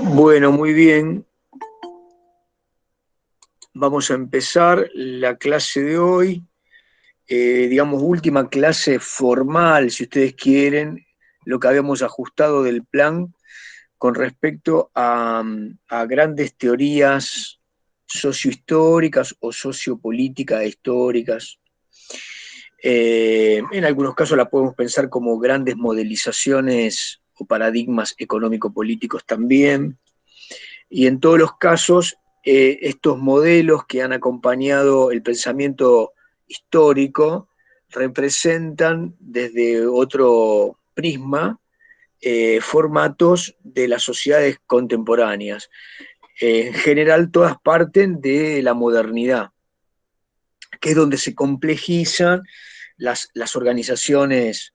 Bueno, muy bien. Vamos a empezar la clase de hoy, digamos, última clase formal, si ustedes quieren, lo que habíamos ajustado del plan con respecto a grandes teorías sociohistóricas o sociopolíticas históricas. En algunos casos la podemos pensar como grandes modelizaciones o paradigmas económico-políticos también. Y en todos los casos, estos modelos que han acompañado el pensamiento histórico representan desde otro prisma formatos de las sociedades contemporáneas. En general, todas parten de la modernidad, que es donde se complejizan las organizaciones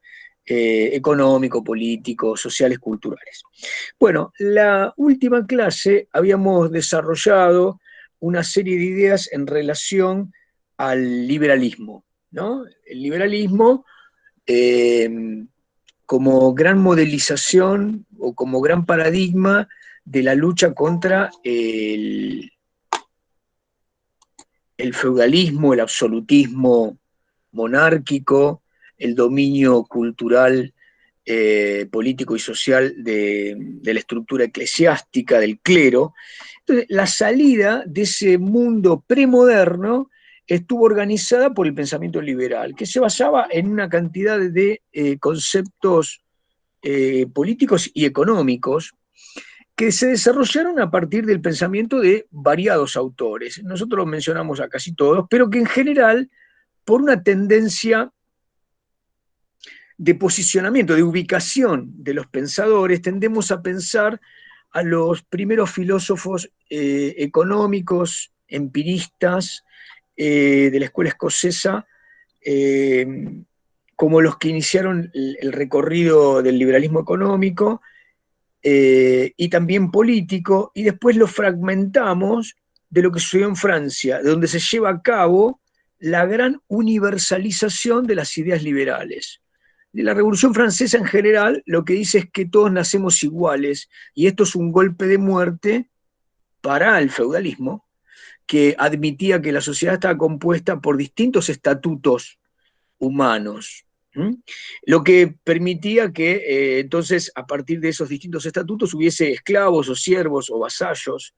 económico, político, sociales, culturales. Bueno, la última clase habíamos desarrollado una serie de ideas en relación al liberalismo, ¿no? El liberalismo eh, como gran modelización o como gran paradigma de la lucha contra el feudalismo, el absolutismo monárquico, el dominio cultural, político y social de la estructura eclesiástica, del clero. Entonces, la salida de ese mundo premoderno estuvo organizada por el pensamiento liberal, que se basaba en una cantidad de conceptos políticos y económicos que se desarrollaron a partir del pensamiento de variados autores. Nosotros los mencionamos a casi todos, pero que en general, por una tendencia de posicionamiento, de ubicación de los pensadores, tendemos a pensar a los primeros filósofos económicos, empiristas de la escuela escocesa, como los que iniciaron el recorrido del liberalismo económico y también político, y después lo fragmentamos de lo que sucedió en Francia, de donde se lleva a cabo la gran universalización de las ideas liberales. De la Revolución Francesa en general, lo que dice es que todos nacemos iguales, y esto es un golpe de muerte para el feudalismo, que admitía que la sociedad estaba compuesta por distintos estatutos humanos. Lo que permitía que entonces a partir de esos distintos estatutos hubiese esclavos o siervos o vasallos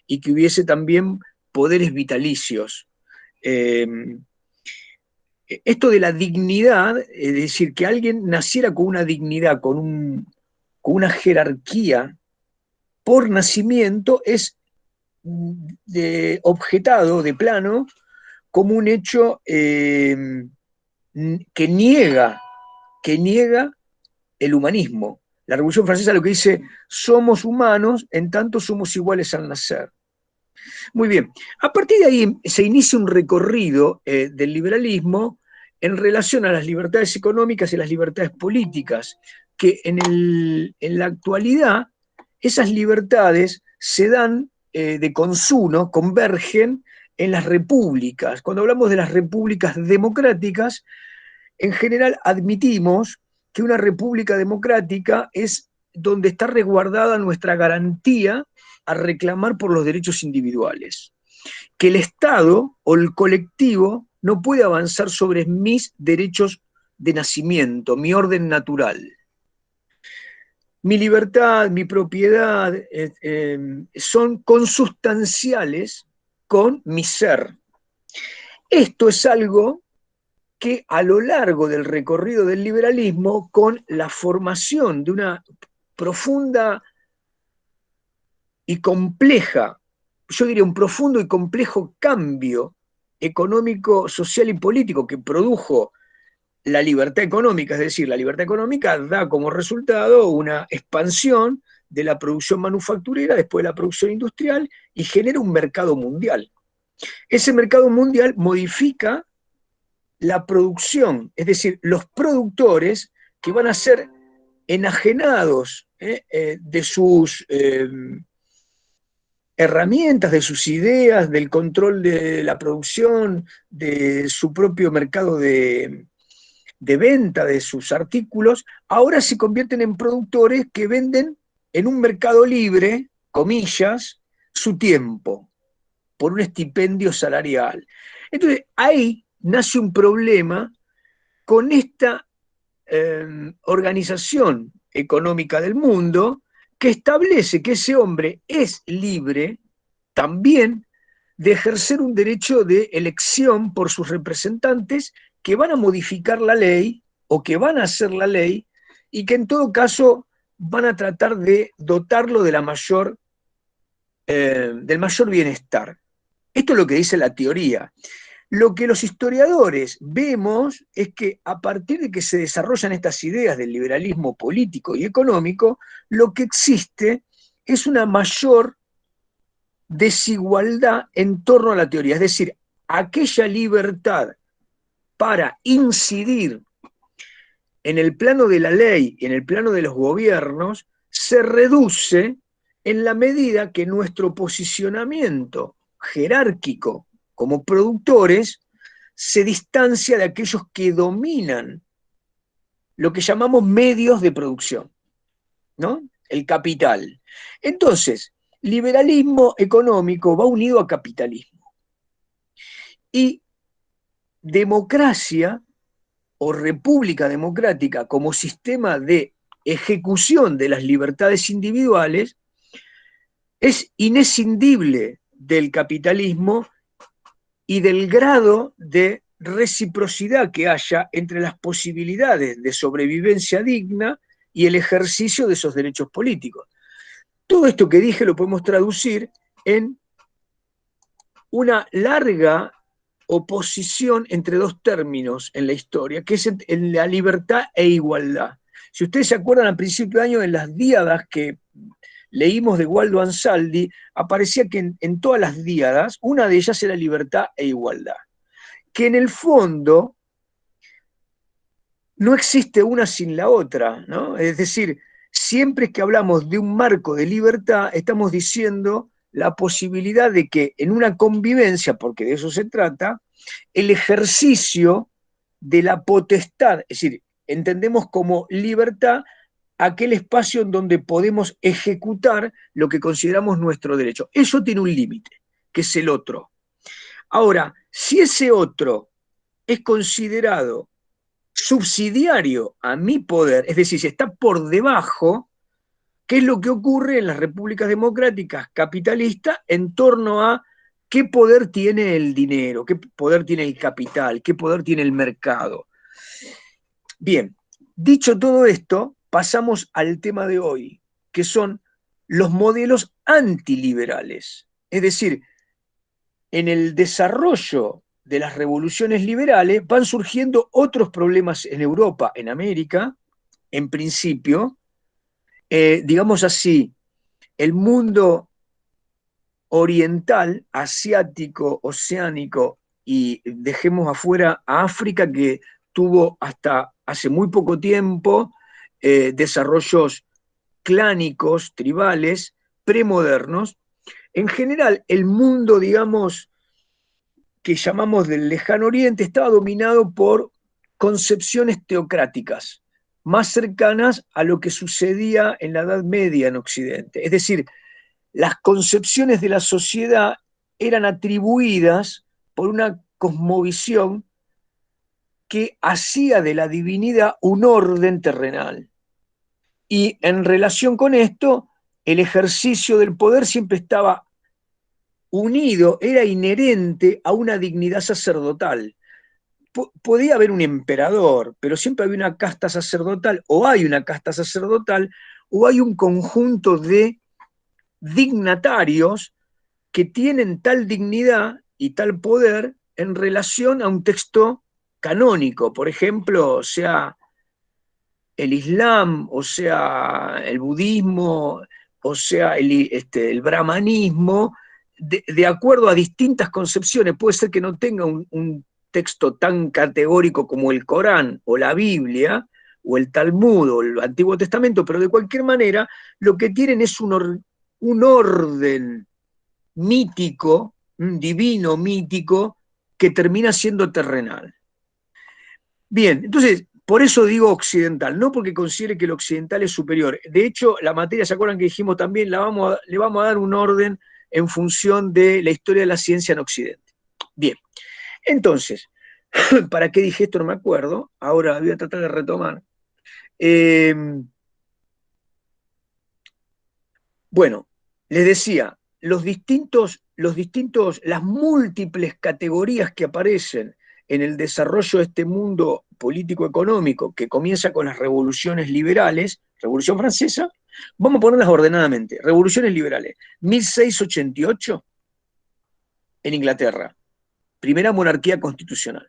y que hubiese también poderes vitalicios. Eh, Esto de la dignidad, es decir, que alguien naciera con una dignidad, con una jerarquía por nacimiento, es objetado de plano como un hecho que niega, que niega el humanismo. La Revolución Francesa lo que dice, somos humanos en tanto somos iguales al nacer. Muy bien, a partir de ahí se inicia un recorrido del liberalismo en relación a las libertades económicas y las libertades políticas, que en la actualidad esas libertades se dan de consumo, convergen en las repúblicas. Cuando hablamos de las repúblicas democráticas, en general admitimos que una república democrática es donde está resguardada nuestra garantía a reclamar por los derechos individuales. Que el Estado o el colectivo no puede avanzar sobre mis derechos de nacimiento, mi orden natural. Mi libertad, mi propiedad son consustanciales con mi ser. Esto es algo que a lo largo del recorrido del liberalismo, con la formación de una profunda y compleja, yo diría un profundo y complejo cambio económico, social y político que produjo la libertad económica, es decir, la libertad económica da como resultado una expansión de la producción manufacturera después de la producción industrial y genera un mercado mundial. Ese mercado mundial modifica la producción, es decir, los productores que van a ser enajenados de sus herramientas, de sus ideas, del control de la producción, de su propio mercado de venta de sus artículos, ahora se convierten en productores que venden en un mercado libre comillas, su tiempo por un estipendio salarial. Entonces, ahí nace un problema con esta organización económica del mundo que establece que ese hombre es libre también de ejercer un derecho de elección por sus representantes que van a modificar la ley o que van a hacer la ley y que en todo caso van a tratar de dotarlo de del mayor bienestar. Esto es lo que dice la teoría. Lo que los historiadores vemos es que a partir de que se desarrollan estas ideas del liberalismo político y económico, lo que existe es una mayor desigualdad en torno a la teoría. Es decir, aquella libertad para incidir en el plano de la ley y en el plano de los gobiernos se reduce en la medida que nuestro posicionamiento jerárquico como productores se distancia de aquellos que dominan lo que llamamos medios de producción, ¿no? El capital. Entonces, liberalismo económico va unido a capitalismo. Y democracia o república democrática como sistema de ejecución de las libertades individuales es inescindible del capitalismo y del grado de reciprocidad que haya entre las posibilidades de sobrevivencia digna y el ejercicio de esos derechos políticos. Todo esto que dije lo podemos traducir en una larga oposición entre dos términos en la historia, que es en la libertad e igualdad. Si ustedes se acuerdan, al principio de año, en las díadas que leímos de Waldo Ansaldi, aparecía que en todas las díadas, una de ellas era libertad e igualdad. Que en el fondo no existe una sin la otra, ¿no? Es decir, siempre que hablamos de un marco de libertad, estamos diciendo la posibilidad de que en una convivencia, porque de eso se trata, el ejercicio de la potestad, es decir, entendemos como libertad aquel espacio en donde podemos ejecutar lo que consideramos nuestro derecho. Eso tiene un límite, que es el otro. Ahora, si ese otro es considerado subsidiario a mi poder, es decir, si está por debajo, ¿qué es lo que ocurre en las repúblicas democráticas capitalistas en torno a qué poder tiene el dinero, qué poder tiene el capital, qué poder tiene el mercado? Bien, dicho todo esto, pasamos al tema de hoy, que son los modelos antiliberales. Es decir, en el desarrollo de las revoluciones liberales van surgiendo otros problemas en Europa, en América, en principio, digamos así, el mundo oriental, asiático, oceánico, y dejemos afuera a África, que tuvo hasta hace muy poco tiempo desarrollos clánicos, tribales, premodernos. En general, el mundo, digamos, que llamamos del lejano oriente estaba dominado por concepciones teocráticas, más cercanas a lo que sucedía en la Edad Media en Occidente. Es decir, las concepciones de la sociedad eran atribuidas por una cosmovisión que hacía de la divinidad un orden terrenal. Y en relación con esto, el ejercicio del poder siempre estaba unido, era inherente a una dignidad sacerdotal. Podía haber un emperador, pero siempre había una casta sacerdotal, o hay una casta sacerdotal, o hay un conjunto de dignatarios que tienen tal dignidad y tal poder en relación a un texto canónico, por ejemplo, sea el Islam, o sea el budismo, o sea el brahmanismo, de acuerdo a distintas concepciones. Puede ser que no tenga un texto tan categórico como el Corán o la Biblia o el Talmud o el Antiguo Testamento, pero de cualquier manera lo que tienen es un orden mítico, divino mítico, que termina siendo terrenal. Bien, entonces, Por eso digo occidental, no porque considere que el occidental es superior. De hecho, la materia, ¿se acuerdan que dijimos también? Le vamos a dar un orden en función de la historia de la ciencia en Occidente. Bien, entonces, ¿para qué dije esto? No me acuerdo. Ahora voy a tratar de retomar. Eh, bueno, les decía, las múltiples categorías que aparecen en el desarrollo de este mundo político-económico que comienza con las revoluciones liberales, Revolución Francesa, vamos a ponerlas ordenadamente. Revoluciones liberales, 1688 en Inglaterra, primera monarquía constitucional.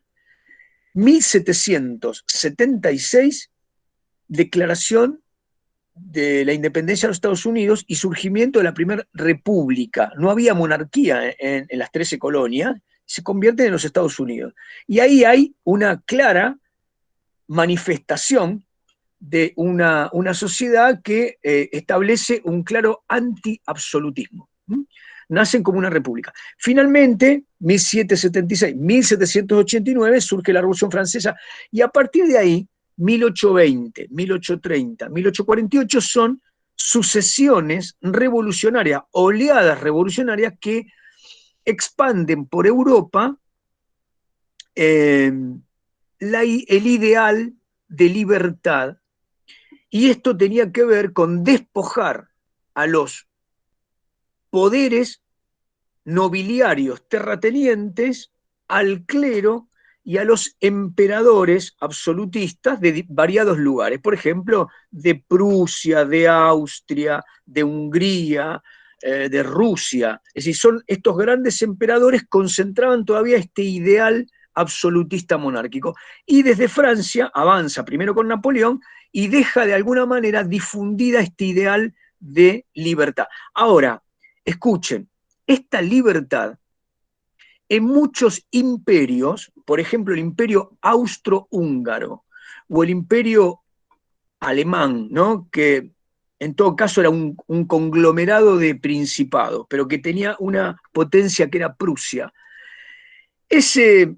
1776, declaración de la independencia de los Estados Unidos y surgimiento de la primera república. No había monarquía en las 13 colonias, se convierten en los Estados Unidos. Y ahí hay una clara manifestación de una sociedad que establece un claro anti-absolutismo. Nacen como una república. Finalmente, 1776, 1789, surge la Revolución Francesa y a partir de ahí 1820, 1830, 1848 son sucesiones revolucionarias, oleadas revolucionarias que expanden por Europa el ideal de libertad, y esto tenía que ver con despojar a los poderes nobiliarios terratenientes, al clero y a los emperadores absolutistas de variados lugares, por ejemplo, de Prusia, de Austria, de Hungría, de Rusia. Es decir, son estos grandes emperadores concentraban todavía este ideal absolutista monárquico. Y desde Francia avanza primero con Napoleón y deja de alguna manera difundida este ideal de libertad. Ahora, escuchen, esta libertad en muchos imperios, por ejemplo el imperio austrohúngaro o el imperio alemán, ¿no? Que en todo caso era un conglomerado de principados, pero que tenía una potencia que era Prusia. Ese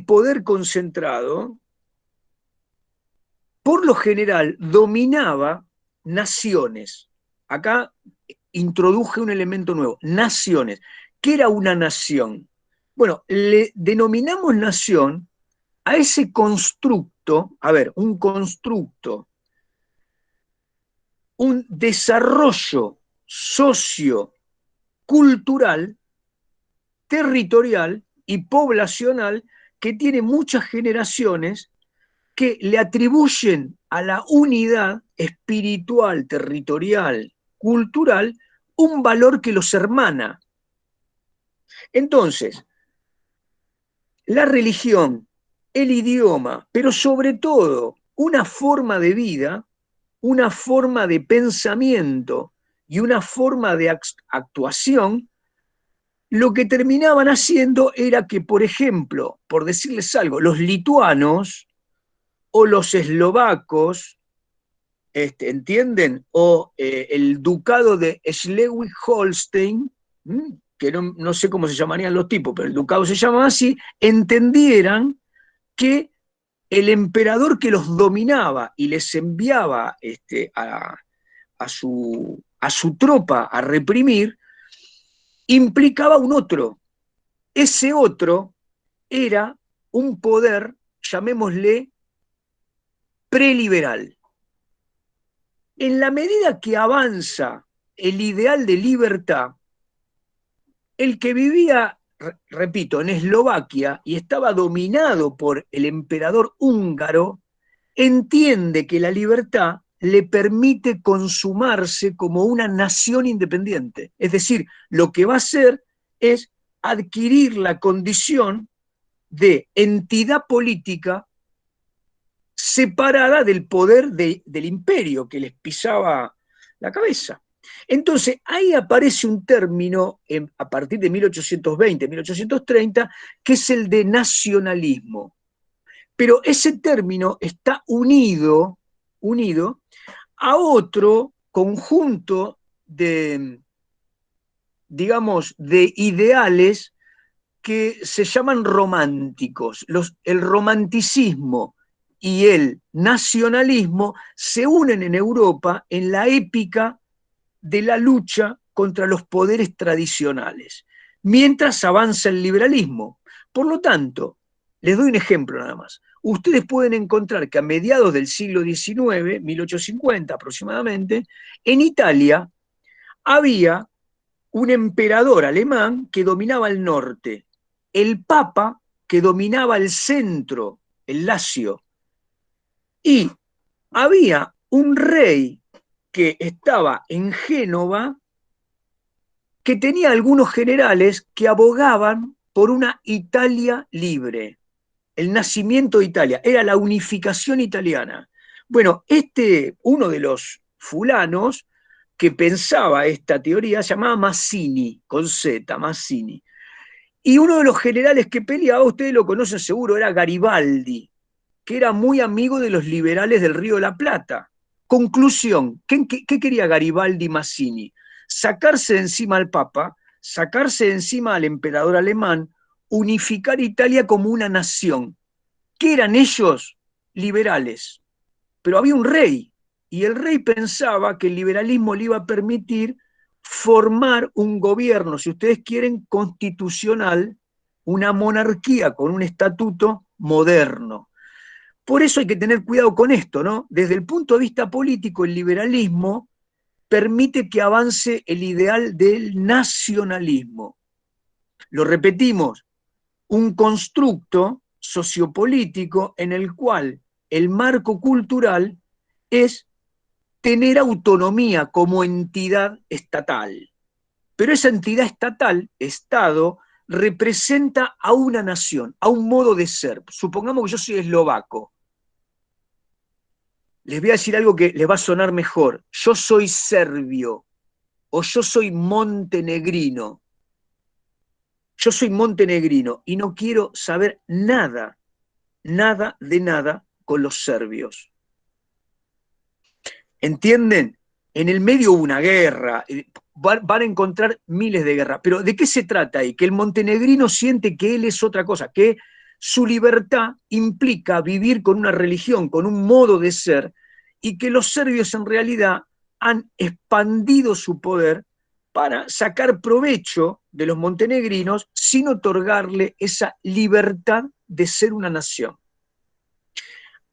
poder concentrado, por lo general, dominaba naciones. Acá introduje un elemento nuevo, naciones. ¿Qué era una nación? Bueno, le denominamos nación a ese constructo, a ver, un constructo, un desarrollo sociocultural, territorial y poblacional que tiene muchas generaciones que le atribuyen a la unidad espiritual, territorial, cultural, un valor que los hermana. Entonces, la religión, el idioma, pero sobre todo una forma de vida, una forma de pensamiento y una forma de actuación, lo que terminaban haciendo era que, por ejemplo, por decirles algo, los lituanos o los eslovacos, ¿entienden? O el ducado de Schleswig-Holstein, que no sé cómo se llamarían los tipos, pero el ducado se llama así, entendieran que el emperador que los dominaba y les enviaba a su tropa a reprimir, implicaba un otro. Ese otro era un poder, llamémosle, preliberal. En la medida que avanza el ideal de libertad, el que vivía, repito, en Eslovaquia y estaba dominado por el emperador húngaro, entiende que la libertad le permite consumarse como una nación independiente. Es decir, lo que va a hacer es adquirir la condición de entidad política separada del poder del imperio que les pisaba la cabeza. Entonces, ahí aparece un término a partir de 1820, 1830, que es el de nacionalismo. Pero ese término está unido a otro conjunto de, digamos, de ideales que se llaman románticos. El romanticismo y el nacionalismo se unen en Europa en la épica de la lucha contra los poderes tradicionales, mientras avanza el liberalismo. Por lo tanto, les doy un ejemplo nada más. Ustedes pueden encontrar que a mediados del siglo XIX, 1850 aproximadamente, en Italia había un emperador alemán que dominaba el norte, el papa que dominaba el centro, el Lacio, y había un rey que estaba en Génova que tenía algunos generales que abogaban por una Italia libre, el nacimiento de Italia, era la unificación italiana. Bueno, uno de los fulanos que pensaba esta teoría se llamaba Mazzini, con Z, Mazzini. Y uno de los generales que peleaba, ustedes lo conocen seguro, era Garibaldi, que era muy amigo de los liberales del Río de la Plata. Conclusión, ¿qué quería Garibaldi Mazzini? Sacarse de encima al Papa, sacarse de encima al emperador alemán, unificar Italia como una nación. ¿Qué eran ellos? Liberales. Pero había un rey, y el rey pensaba que el liberalismo le iba a permitir formar un gobierno, si ustedes quieren, constitucional, una monarquía con un estatuto moderno. Por eso hay que tener cuidado con esto, ¿no? Desde el punto de vista político, el liberalismo permite que avance el ideal del nacionalismo. Lo repetimos, un constructo sociopolítico en el cual el marco cultural es tener autonomía como entidad estatal. Pero esa entidad estatal, Estado, representa a una nación, a un modo de ser. Supongamos que yo soy eslovaco. Les voy a decir algo que les va a sonar mejor. Yo soy serbio o yo soy montenegrino. Yo soy montenegrino y no quiero saber nada, nada de nada con los serbios. ¿Entienden? En el medio hubo una guerra, van a encontrar miles de guerras, pero ¿de qué se trata ahí? Que el montenegrino siente que él es otra cosa, que su libertad implica vivir con una religión, con un modo de ser, y que los serbios en realidad han expandido su poder para sacar provecho de los montenegrinos sin otorgarle esa libertad de ser una nación.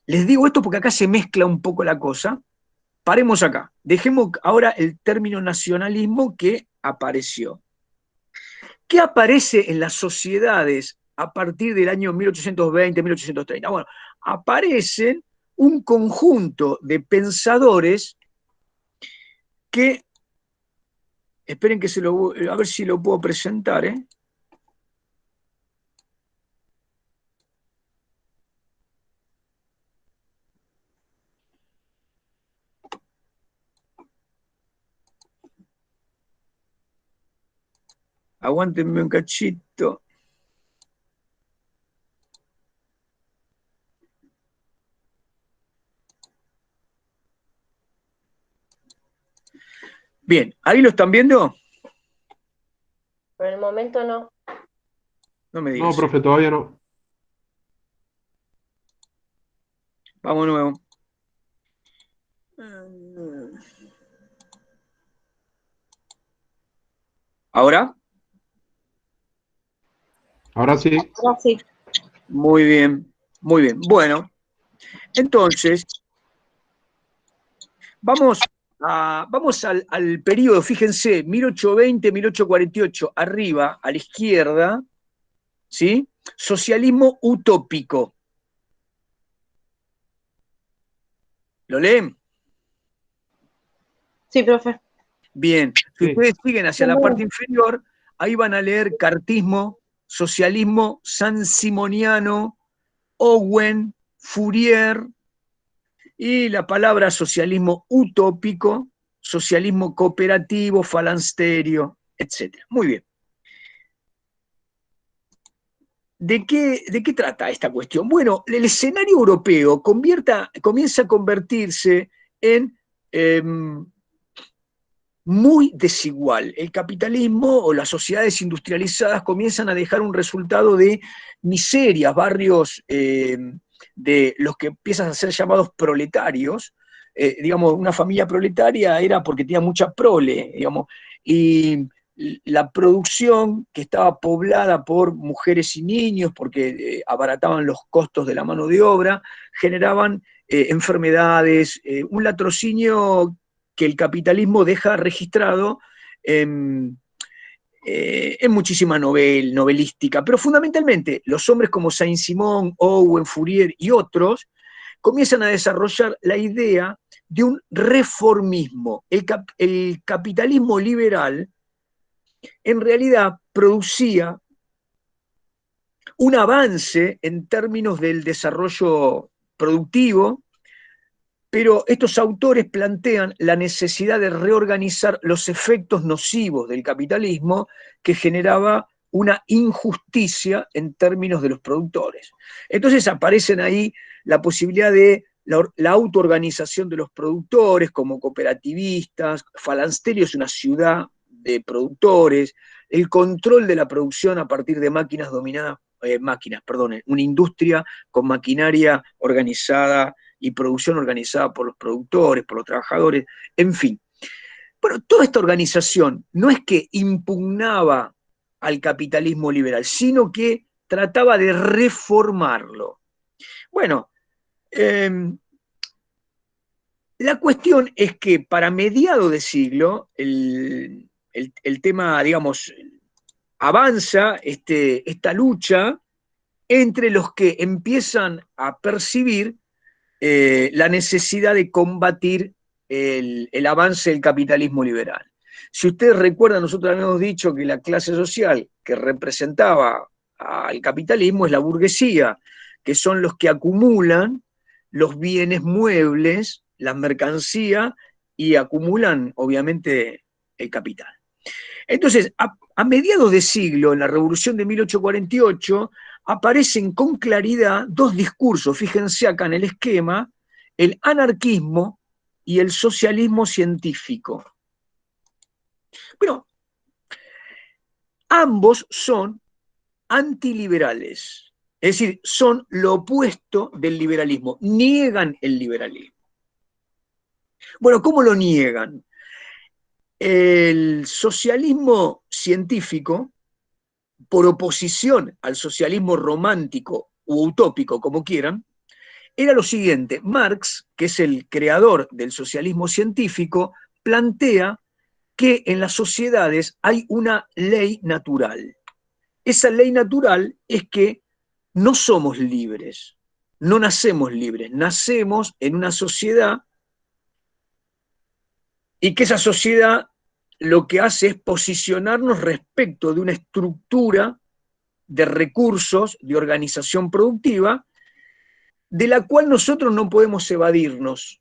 Les digo esto porque acá se mezcla un poco la cosa. Paremos acá. Dejemos ahora el término nacionalismo que apareció. ¿Qué aparece en las sociedades a partir del año 1820, 1830? Bueno, aparecen un conjunto de pensadores que, esperen que a ver si lo puedo presentar, ¿eh? Aguántenme un cachito. Bien, ¿ahí lo están viendo? Por el momento no. No me No, digas. profe, todavía no. Vamos de nuevo. ¿Ahora? Ahora sí. Ahora sí. Muy bien, muy bien. Bueno, entonces, vamos al periodo, fíjense, 1820, 1848, arriba, a la izquierda, ¿sí? Socialismo utópico. ¿Lo leen? Sí, profe. Bien. Si Sí. ustedes siguen hacia la parte inferior, ahí van a leer cartismo, socialismo sansimoniano, Owen, Fourier, y la palabra socialismo utópico, socialismo cooperativo, falansterio, etc. Muy bien. ¿De qué trata esta cuestión? Bueno, el escenario europeo comienza a convertirse en muy desigual. El capitalismo o las sociedades industrializadas comienzan a dejar un resultado de miserias, barrios de los que empiezan a ser llamados proletarios. Digamos, una familia proletaria era porque tenía mucha prole, digamos, y la producción que estaba poblada por mujeres y niños, porque abarataban los costos de la mano de obra, generaban enfermedades, un latrocinio que el capitalismo deja registrado en muchísima novelística, pero fundamentalmente los hombres como Saint-Simon, Owen, Fourier y otros comienzan a desarrollar la idea de un reformismo. El capitalismo liberal en realidad producía un avance en términos del desarrollo productivo, pero estos autores plantean la necesidad de reorganizar los efectos nocivos del capitalismo que generaba una injusticia en términos de los productores. Entonces aparecen ahí la posibilidad de la autoorganización de los productores como cooperativistas. Falansterio es una ciudad de productores, el control de la producción a partir de máquinas dominadas, una industria con maquinaria organizada y producción organizada por los productores, por los trabajadores, en fin. Bueno, toda esta organización no es que impugnaba al capitalismo liberal, sino que trataba de reformarlo. Bueno, la cuestión es que para mediados de siglo el tema, digamos, avanza esta lucha entre los que empiezan a percibir la necesidad de combatir el avance del capitalismo liberal. Si ustedes recuerdan, nosotros habíamos dicho que la clase social que representaba al capitalismo es la burguesía, que son los que acumulan los bienes muebles, las mercancías, y acumulan, obviamente, el capital. Entonces, a mediados de siglo, en la Revolución de 1848, aparecen con claridad dos discursos, fíjense acá en el esquema, el anarquismo y el socialismo científico. Bueno, ambos son antiliberales, es decir, son lo opuesto del liberalismo, niegan el liberalismo. Bueno, ¿cómo lo niegan? El socialismo científico, por oposición al socialismo romántico u utópico, como quieran, era lo siguiente: Marx, que es el creador del socialismo científico, plantea que en las sociedades hay una ley natural. Esa ley natural es que no somos libres, no nacemos libres, nacemos en una sociedad, y que esa sociedad lo que hace es posicionarnos respecto de una estructura de recursos, de organización productiva, de la cual nosotros no podemos evadirnos.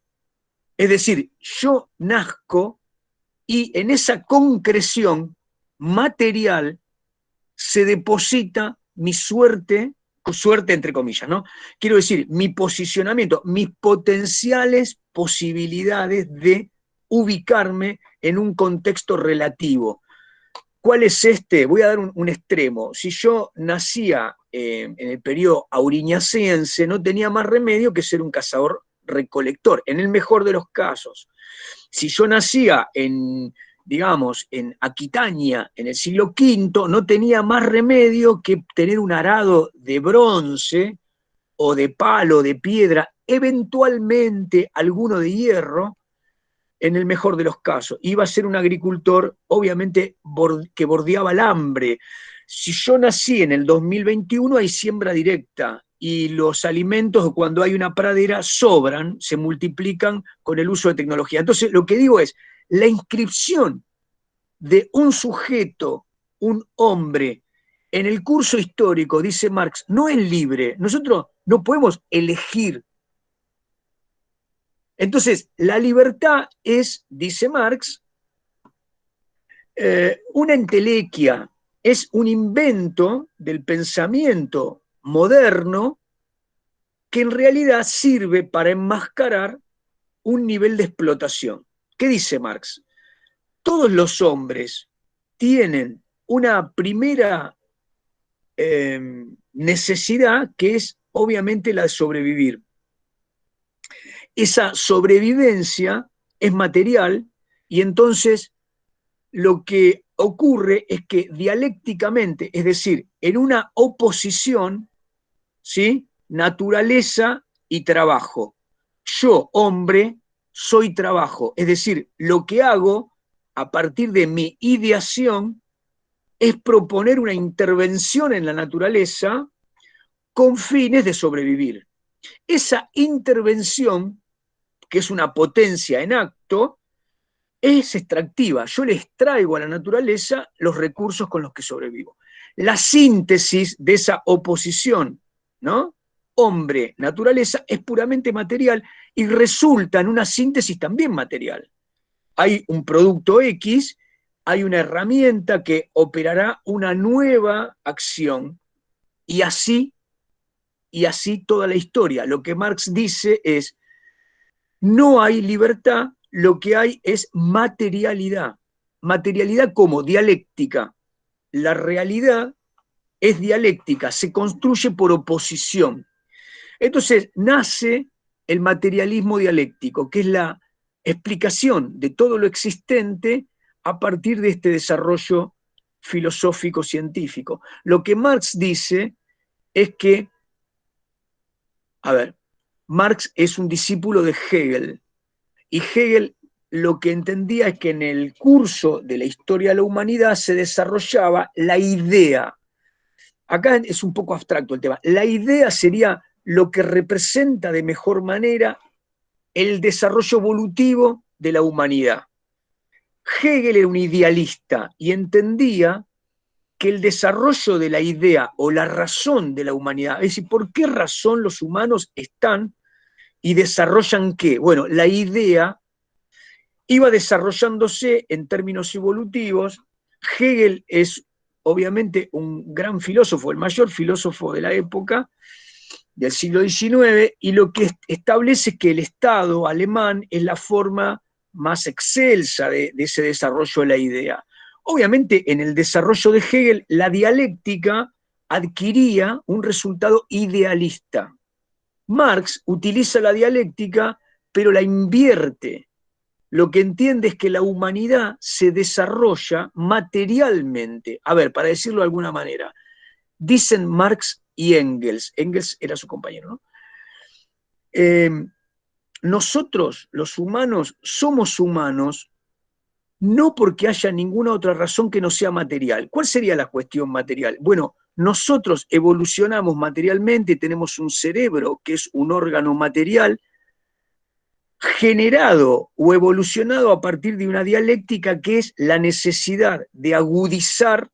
Es decir, yo nazco y en esa concreción material se deposita mi suerte entre comillas, ¿no? Quiero decir, mi posicionamiento, mis potenciales posibilidades de ubicarme en un contexto relativo. ¿Cuál es este? Voy a dar un extremo. Si yo nacía en el periodo auriñaciense, no tenía más remedio que ser un cazador-recolector, en el mejor de los casos. Si yo nacía digamos, en Aquitania, en el siglo V, no tenía más remedio que tener un arado de bronce o de palo, de piedra, eventualmente alguno de hierro, en el mejor de los casos. Iba a ser un agricultor, obviamente, que bordeaba el hambre. Si yo nací en el 2021, hay siembra directa y los alimentos, cuando hay una pradera, sobran, se multiplican con el uso de tecnología. Entonces, lo que digo es, la inscripción de un sujeto, un hombre, en el curso histórico, dice Marx, no es libre. Nosotros no podemos elegir. Entonces, la libertad es, dice Marx, una entelequia, es un invento del pensamiento moderno que en realidad sirve para enmascarar un nivel de explotación. ¿Qué dice Marx? Todos los hombres tienen una primera necesidad, que es obviamente la de sobrevivir. Esa sobrevivencia es material y entonces lo que ocurre es que dialécticamente, es decir, en una oposición, ¿sí? Naturaleza y trabajo. Yo, hombre, soy trabajo, es decir, lo que hago a partir de mi ideación es proponer una intervención en la naturaleza con fines de sobrevivir. Esa intervención, que es una potencia en acto, es extractiva. Yo le extraigo a la naturaleza los recursos con los que sobrevivo. La síntesis de esa oposición, ¿no? Hombre-naturaleza es puramente material y resulta en una síntesis también material. Hay un producto X, hay una herramienta que operará una nueva acción y así toda la historia. Lo que Marx dice es, no hay libertad, lo que hay es materialidad. Materialidad como dialéctica. La realidad es dialéctica, se construye por oposición. Entonces nace el materialismo dialéctico, que es la explicación de todo lo existente a partir de este desarrollo filosófico-científico. Lo que Marx dice es que, a ver, Marx es un discípulo de Hegel, y Hegel lo que entendía es que en el curso de la historia de la humanidad se desarrollaba la idea. Acá es un poco abstracto el tema. La idea sería lo que representa de mejor manera el desarrollo evolutivo de la humanidad. Hegel era un idealista y entendía que el desarrollo de la idea o la razón de la humanidad, es decir, ¿por qué razón los humanos están y desarrollan qué? Bueno, la idea iba desarrollándose en términos evolutivos. Hegel es obviamente un gran filósofo, el mayor filósofo de la época, del siglo XIX, y lo que establece es que el Estado alemán es la forma más excelsa de ese desarrollo de la idea. Obviamente, en el desarrollo de Hegel, la dialéctica adquiría un resultado idealista. Marx utiliza la dialéctica, pero la invierte. Lo que entiende es que la humanidad se desarrolla materialmente. A ver, para decirlo de alguna manera, dicen Marx y Engels era su compañero, ¿no? Nosotros, los humanos, somos humanos no porque haya ninguna otra razón que no sea material. ¿Cuál sería la cuestión material? Bueno, nosotros evolucionamos materialmente, tenemos un cerebro que es un órgano material generado o evolucionado a partir de una dialéctica que es la necesidad de agudizar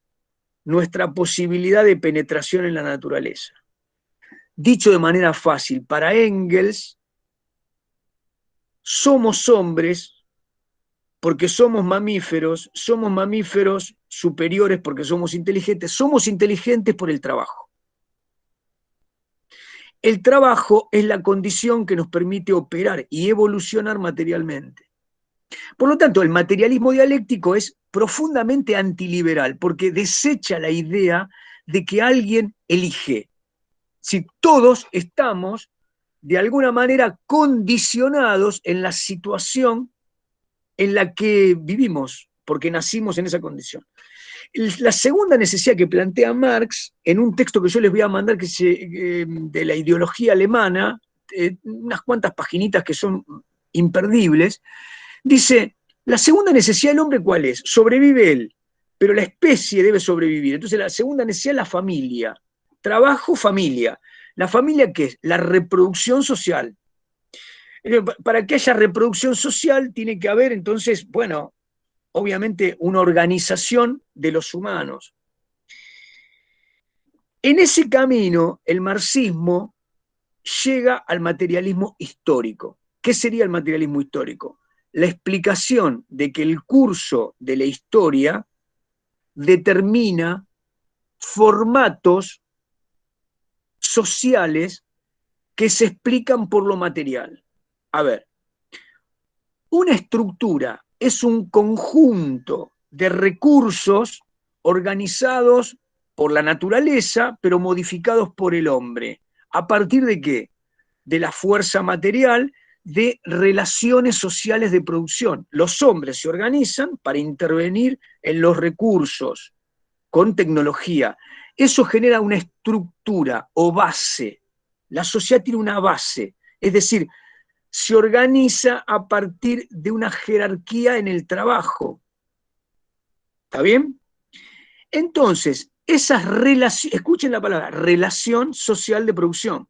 nuestra posibilidad de penetración en la naturaleza. Dicho de manera fácil, para Engels, somos hombres porque somos mamíferos superiores porque somos inteligentes por el trabajo. El trabajo es la condición que nos permite operar y evolucionar materialmente. Por lo tanto, el materialismo dialéctico es profundamente antiliberal porque desecha la idea de que alguien elige. Si todos estamos de alguna manera condicionados en la situación en la que vivimos, porque nacimos en esa condición. La segunda necesidad que plantea Marx, en un texto que yo les voy a mandar de la ideología alemana, unas cuantas paginitas que son imperdibles, dice, la segunda necesidad del hombre, ¿cuál es? Sobrevive él, pero la especie debe sobrevivir. Entonces la segunda necesidad es la familia. Trabajo, familia. ¿La familia qué es? La reproducción social. Para que haya reproducción social tiene que haber, entonces, bueno, obviamente una organización de los humanos. En ese camino, el marxismo llega al materialismo histórico. ¿Qué sería el materialismo histórico? La explicación de que el curso de la historia determina formatos sociales que se explican por lo material. A ver, una estructura es un conjunto de recursos organizados por la naturaleza, pero modificados por el hombre. ¿A partir de qué? De la fuerza material, de relaciones sociales de producción. Los hombres se organizan para intervenir en los recursos con tecnología. Eso genera una estructura o base. La sociedad tiene una base, es decir, se organiza a partir de una jerarquía en el trabajo. ¿Está bien? Entonces, esas relaciones, escuchen la palabra, relación social de producción.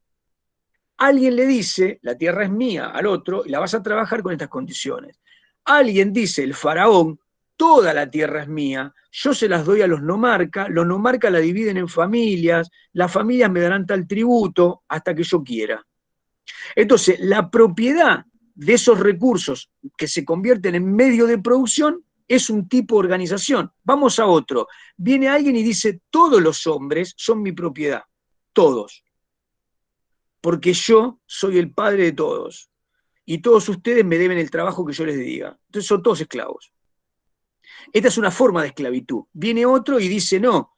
Alguien le dice, la tierra es mía, al otro, y la vas a trabajar con estas condiciones. Alguien dice, el faraón, toda la tierra es mía, yo se las doy a los nomarcas la dividen en familias, las familias me darán tal tributo hasta que yo quiera. Entonces, la propiedad de esos recursos que se convierten en medio de producción es un tipo de organización. Vamos a otro. Viene alguien y dice, todos los hombres son mi propiedad, todos. Porque yo soy el padre de todos. Y todos ustedes me deben el trabajo que yo les diga. Entonces son todos esclavos. Esta es una forma de esclavitud. Viene otro y dice, no,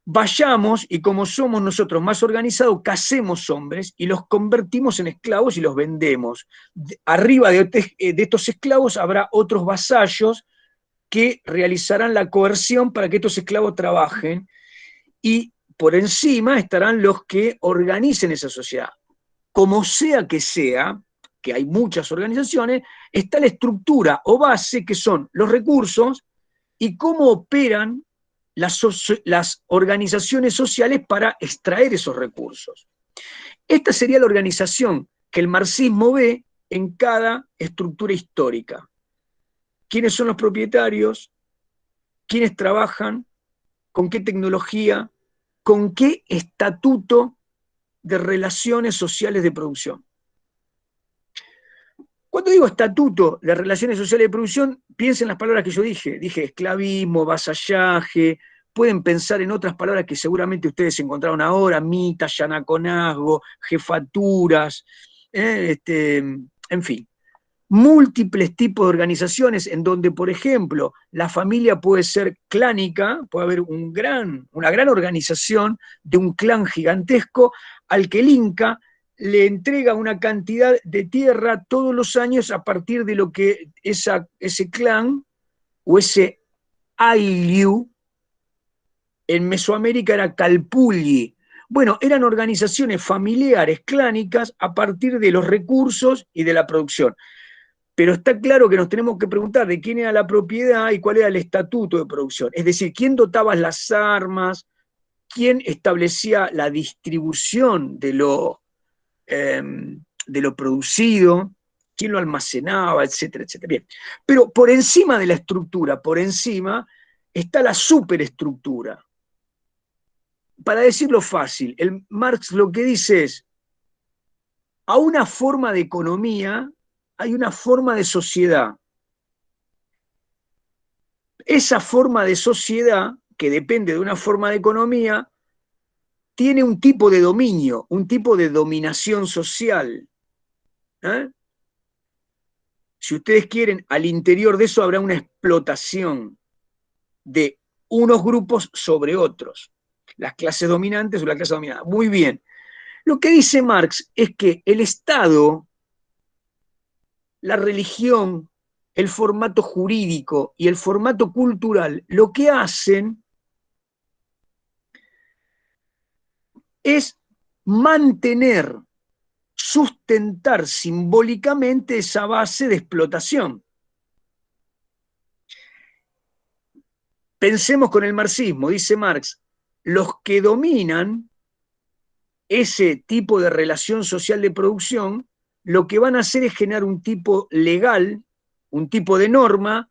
vayamos y como somos nosotros más organizados, casemos hombres y los convertimos en esclavos y los vendemos. Arriba de estos esclavos habrá otros vasallos que realizarán la coerción para que estos esclavos trabajen y por encima estarán los que organicen esa sociedad. Como sea, que hay muchas organizaciones, está la estructura o base que son los recursos y cómo operan las organizaciones sociales para extraer esos recursos. Esta sería la organización que el marxismo ve en cada estructura histórica. ¿Quiénes son los propietarios? ¿Quiénes trabajan? ¿Con qué tecnología? ¿Con qué estatuto de relaciones sociales de producción? Cuando digo estatuto de relaciones sociales de producción, piensen en las palabras que yo dije. Dije esclavismo, vasallaje, pueden pensar en otras palabras que seguramente ustedes encontraron ahora, mita, yanaconazgo, jefaturas, en fin. Múltiples tipos de organizaciones en donde, por ejemplo, la familia puede ser clánica, puede haber una gran organización de un clan gigantesco al que el Inca le entrega una cantidad de tierra todos los años a partir de lo que ese clan o ese ayllu en Mesoamérica era Calpulli. Bueno, eran organizaciones familiares clánicas a partir de los recursos y de la producción. Pero está claro que nos tenemos que preguntar de quién era la propiedad y cuál era el estatuto de producción. Es decir, quién dotaba las armas, quién establecía la distribución de lo producido, quién lo almacenaba, etcétera, etcétera. Bien. Pero por encima de la estructura, por encima, está la superestructura. Para decirlo fácil, el Marx lo que dice es, a una forma de economía hay una forma de sociedad. Esa forma de sociedad, que depende de una forma de economía, tiene un tipo de dominio, un tipo de dominación social. ¿Eh? Si ustedes quieren, al interior de eso habrá una explotación de unos grupos sobre otros, las clases dominantes o la clase dominada. Muy bien. Lo que dice Marx es que el Estado, la religión, el formato jurídico y el formato cultural, lo que hacen es mantener, sustentar simbólicamente esa base de explotación. Pensemos con el marxismo, dice Marx, los que dominan ese tipo de relación social de producción, lo que van a hacer es generar un tipo legal, un tipo de norma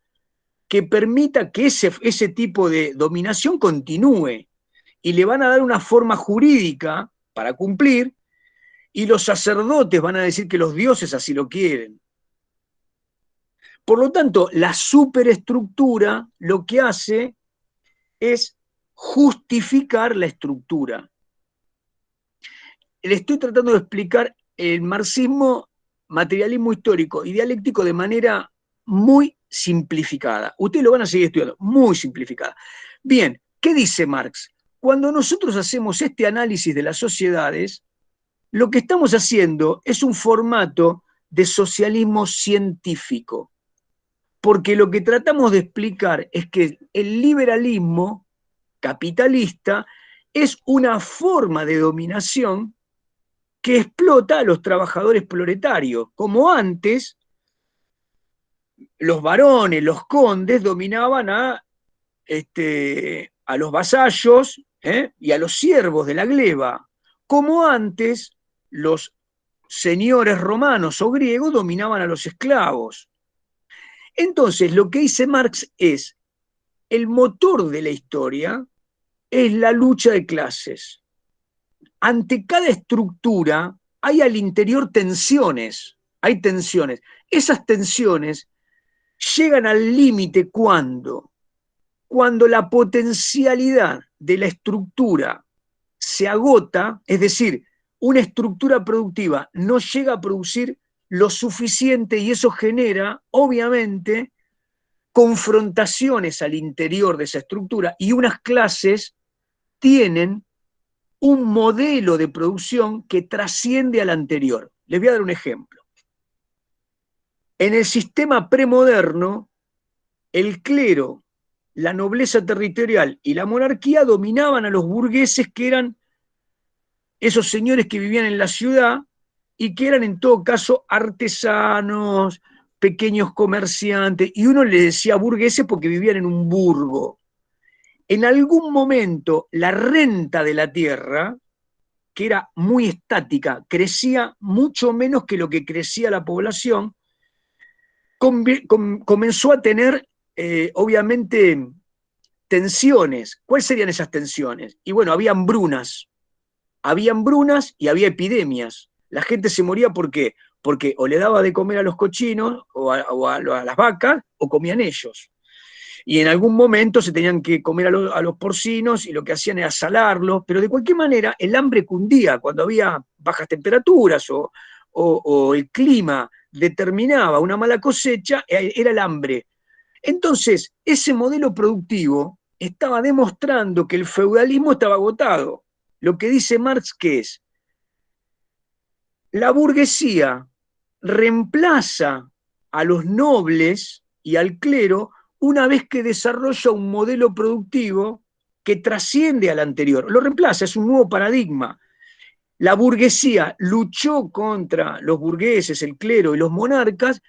que permita que ese tipo de dominación continúe y le van a dar una forma jurídica para cumplir y los sacerdotes van a decir que los dioses así lo quieren. Por lo tanto, la superestructura lo que hace es justificar la estructura. Le estoy tratando de explicar el marxismo, materialismo histórico y dialéctico de manera muy simplificada. Ustedes lo van a seguir estudiando, muy simplificada. Bien, ¿qué dice Marx? Cuando nosotros hacemos este análisis de las sociedades, lo que estamos haciendo es un formato de socialismo científico, porque lo que tratamos de explicar es que el liberalismo capitalista es una forma de dominación que explota a los trabajadores proletarios, como antes los varones, los condes dominaban a los vasallos y a los siervos de la gleba, como antes los señores romanos o griegos dominaban a los esclavos. Entonces, lo que dice Marx es, el motor de la historia es la lucha de clases. Ante cada estructura hay al interior tensiones, hay tensiones. Esas tensiones llegan al límite cuando la potencialidad de la estructura se agota, es decir, una estructura productiva no llega a producir lo suficiente y eso genera, obviamente, confrontaciones al interior de esa estructura y unas clases tienen un modelo de producción que trasciende al anterior. Les voy a dar un ejemplo. En el sistema premoderno, el clero, la nobleza territorial y la monarquía dominaban a los burgueses, que eran esos señores que vivían en la ciudad y que eran en todo caso artesanos, pequeños comerciantes, y uno le decía burgueses porque vivían en un burgo. En algún momento la renta de la tierra, que era muy estática, crecía mucho menos que lo que crecía la población, comenzó a tener, obviamente, tensiones. ¿Cuáles serían esas tensiones? Y bueno, había hambrunas y había epidemias. La gente se moría ¿por qué? Porque o le daba de comer a los cochinos o a las vacas o comían ellos. Y en algún momento se tenían que comer a los porcinos y lo que hacían era salarlos, pero de cualquier manera el hambre cundía cuando había bajas temperaturas o el clima determinaba una mala cosecha, era el hambre. Entonces, ese modelo productivo estaba demostrando que el feudalismo estaba agotado. Lo que dice Marx, que es, la burguesía reemplaza a los nobles y al clero una vez que desarrolla un modelo productivo que trasciende al anterior. Lo reemplaza, es un nuevo paradigma. La burguesía luchó contra los burgueses, el clero y los monarcas,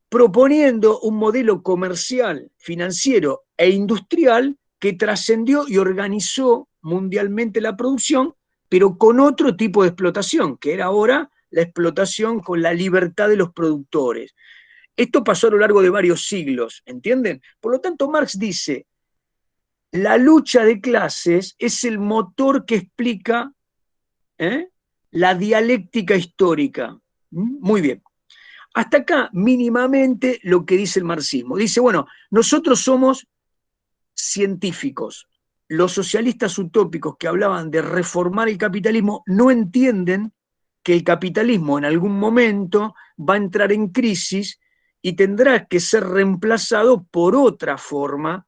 proponiendo un modelo comercial, financiero e industrial que trascendió y organizó mundialmente la producción, pero con otro tipo de explotación, que era ahora la explotación con la libertad de los productores. Esto pasó a lo largo de varios siglos, ¿entienden? Por lo tanto, Marx dice, la lucha de clases es el motor que explica la dialéctica histórica. Muy bien. Hasta acá mínimamente lo que dice el marxismo. Dice, bueno, nosotros somos científicos. Los socialistas utópicos que hablaban de reformar el capitalismo no entienden que el capitalismo en algún momento va a entrar en crisis y tendrá que ser reemplazado por otra forma,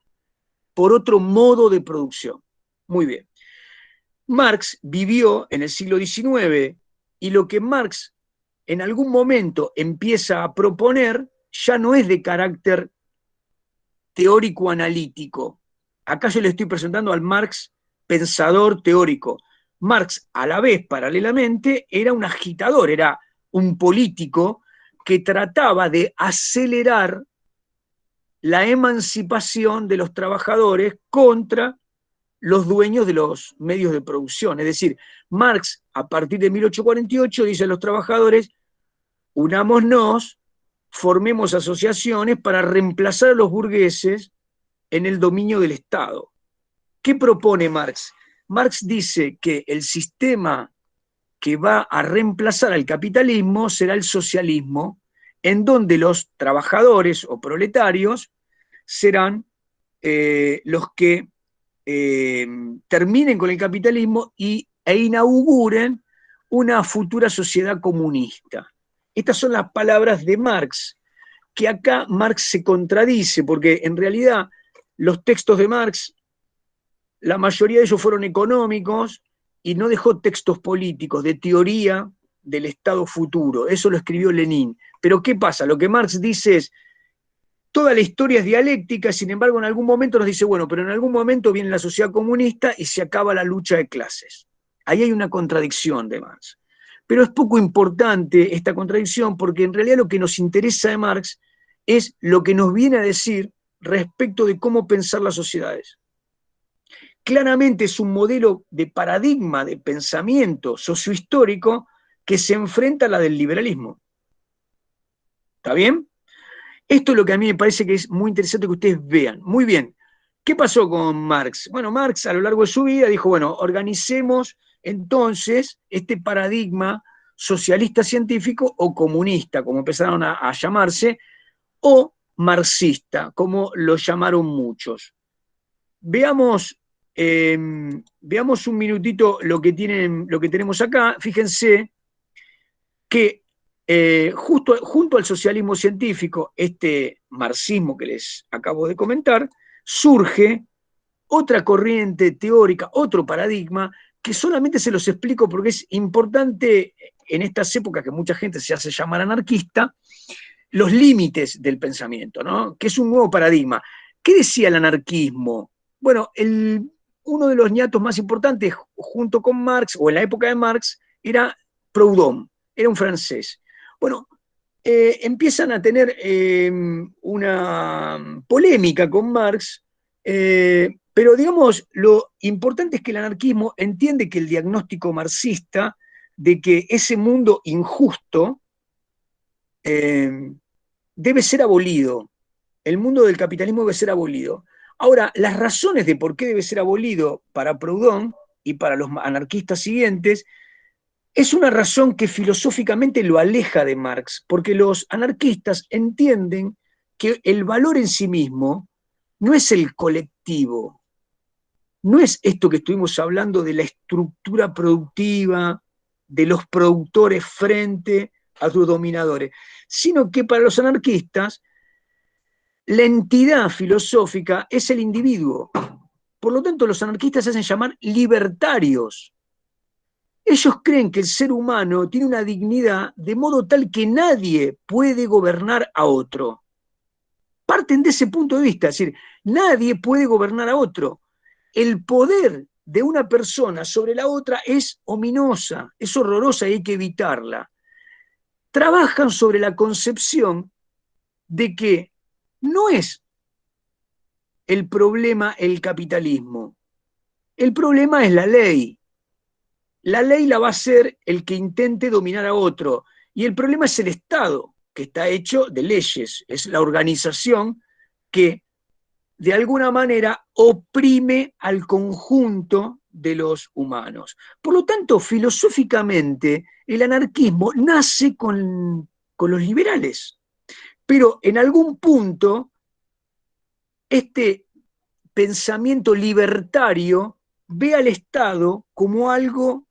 por otro modo de producción. Muy bien. Marx vivió en el siglo XIX y lo que Marx en algún momento empieza a proponer ya no es de carácter teórico-analítico. Acá yo le estoy presentando al Marx pensador teórico. Marx, a la vez, paralelamente, era un agitador, era un político que trataba de acelerar la emancipación de los trabajadores contra los dueños de los medios de producción. Es decir, Marx, a partir de 1848, dice a los trabajadores, unámonos, formemos asociaciones para reemplazar a los burgueses en el dominio del Estado. ¿Qué propone Marx? Marx dice que el sistema que va a reemplazar al capitalismo será el socialismo, en donde los trabajadores o proletarios serán los que terminen con el capitalismo e inauguren una futura sociedad comunista. Estas son las palabras de Marx, que acá Marx se contradice, porque en realidad los textos de Marx, la mayoría de ellos fueron económicos y no dejó textos políticos de teoría del Estado futuro. Eso lo escribió Lenin. Pero ¿qué pasa? Lo que Marx dice es, toda la historia es dialéctica, sin embargo, en algún momento nos dice, bueno, pero en algún momento viene la sociedad comunista y se acaba la lucha de clases. Ahí hay una contradicción de Marx. Pero es poco importante esta contradicción porque en realidad lo que nos interesa de Marx es lo que nos viene a decir respecto de cómo pensar las sociedades. Claramente es un modelo de paradigma de pensamiento sociohistórico que se enfrenta a la del liberalismo. ¿Está bien? Esto es lo que a mí me parece que es muy interesante que ustedes vean. Muy bien. ¿Qué pasó con Marx? Bueno, Marx a lo largo de su vida dijo, bueno, organicemos entonces este paradigma socialista científico o comunista, como empezaron a llamarse, o marxista, como lo llamaron muchos. Veamos, veamos un minutito lo que tenemos acá. Fíjense que junto al socialismo científico, este marxismo que les acabo de comentar, surge otra corriente teórica, otro paradigma, que solamente se los explico porque es importante en estas épocas que mucha gente se hace llamar anarquista, los límites del pensamiento, ¿no? Que es un nuevo paradigma. ¿Qué decía el anarquismo? Bueno, uno de los ñatos más importantes junto con Marx, o en la época de Marx, era Proudhon, era un francés. Bueno, empiezan a tener una polémica con Marx, pero digamos, lo importante es que el anarquismo entiende que el diagnóstico marxista de que ese mundo injusto debe ser abolido. El mundo del capitalismo debe ser abolido. Ahora, las razones de por qué debe ser abolido para Proudhon y para los anarquistas siguientes es una razón que filosóficamente lo aleja de Marx, porque los anarquistas entienden que el valor en sí mismo no es el colectivo, no es esto que estuvimos hablando de la estructura productiva, de los productores frente a sus dominadores, sino que para los anarquistas la entidad filosófica es el individuo. Por lo tanto, los anarquistas se hacen llamar libertarios. Ellos creen que el ser humano tiene una dignidad de modo tal que nadie puede gobernar a otro. Parten de ese punto de vista, es decir, nadie puede gobernar a otro. El poder de una persona sobre la otra es ominosa, es horrorosa y hay que evitarla. Trabajan sobre la concepción de que no es el problema el capitalismo, el problema es la ley. La ley la va a hacer el que intente dominar a otro. Y el problema es el Estado, que está hecho de leyes. Es la organización que de alguna manera oprime al conjunto de los humanos. Por lo tanto, filosóficamente, el anarquismo nace con los liberales. Pero en algún punto, este pensamiento libertario ve al Estado como algo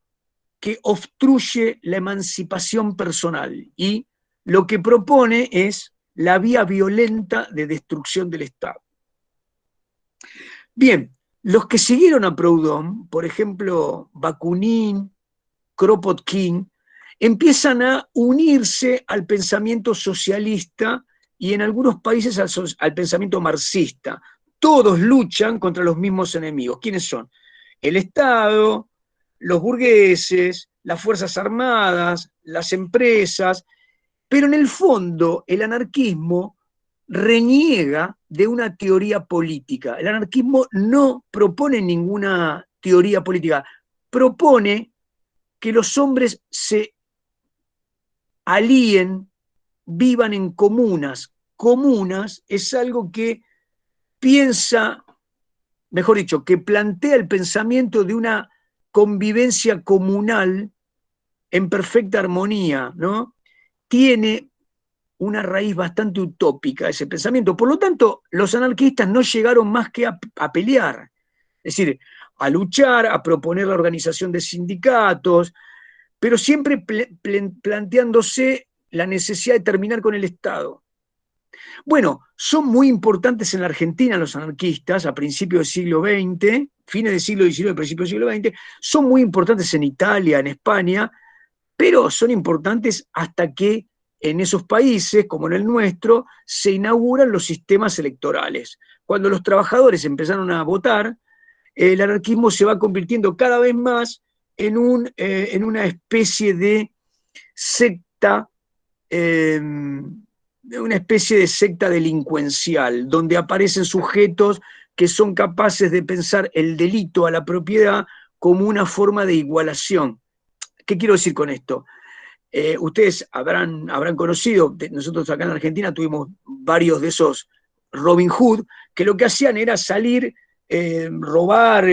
que obstruye la emancipación personal y lo que propone es la vía violenta de destrucción del Estado. Bien, los que siguieron a Proudhon, por ejemplo, Bakunin, Kropotkin, empiezan a unirse al pensamiento socialista y en algunos países al pensamiento marxista. Todos luchan contra los mismos enemigos. ¿Quiénes son? El Estado, los burgueses, las fuerzas armadas, las empresas, pero en el fondo el anarquismo reniega de una teoría política. El anarquismo no propone ninguna teoría política, propone que los hombres se alíen, vivan en comunas. Comunas es algo que piensa, mejor dicho, que plantea el pensamiento de una convivencia comunal en perfecta armonía, ¿no? Tiene una raíz bastante utópica ese pensamiento. Por lo tanto, los anarquistas no llegaron más que a pelear, es decir, a luchar, a proponer la organización de sindicatos, pero siempre planteándose la necesidad de terminar con el Estado. Bueno, son muy importantes en la Argentina los anarquistas a principios del siglo XX, fines del siglo XIX, principios del siglo XX, son muy importantes en Italia, en España, pero son importantes hasta que en esos países, como en el nuestro, se inauguran los sistemas electorales. Cuando los trabajadores empezaron a votar, el anarquismo se va convirtiendo cada vez más en una especie de secta, una especie de secta delincuencial, donde aparecen sujetos que son capaces de pensar el delito a la propiedad como una forma de igualación. ¿Qué quiero decir con esto? Ustedes habrán conocido, nosotros acá en Argentina tuvimos varios de esos Robin Hood, que lo que hacían era salir, robar,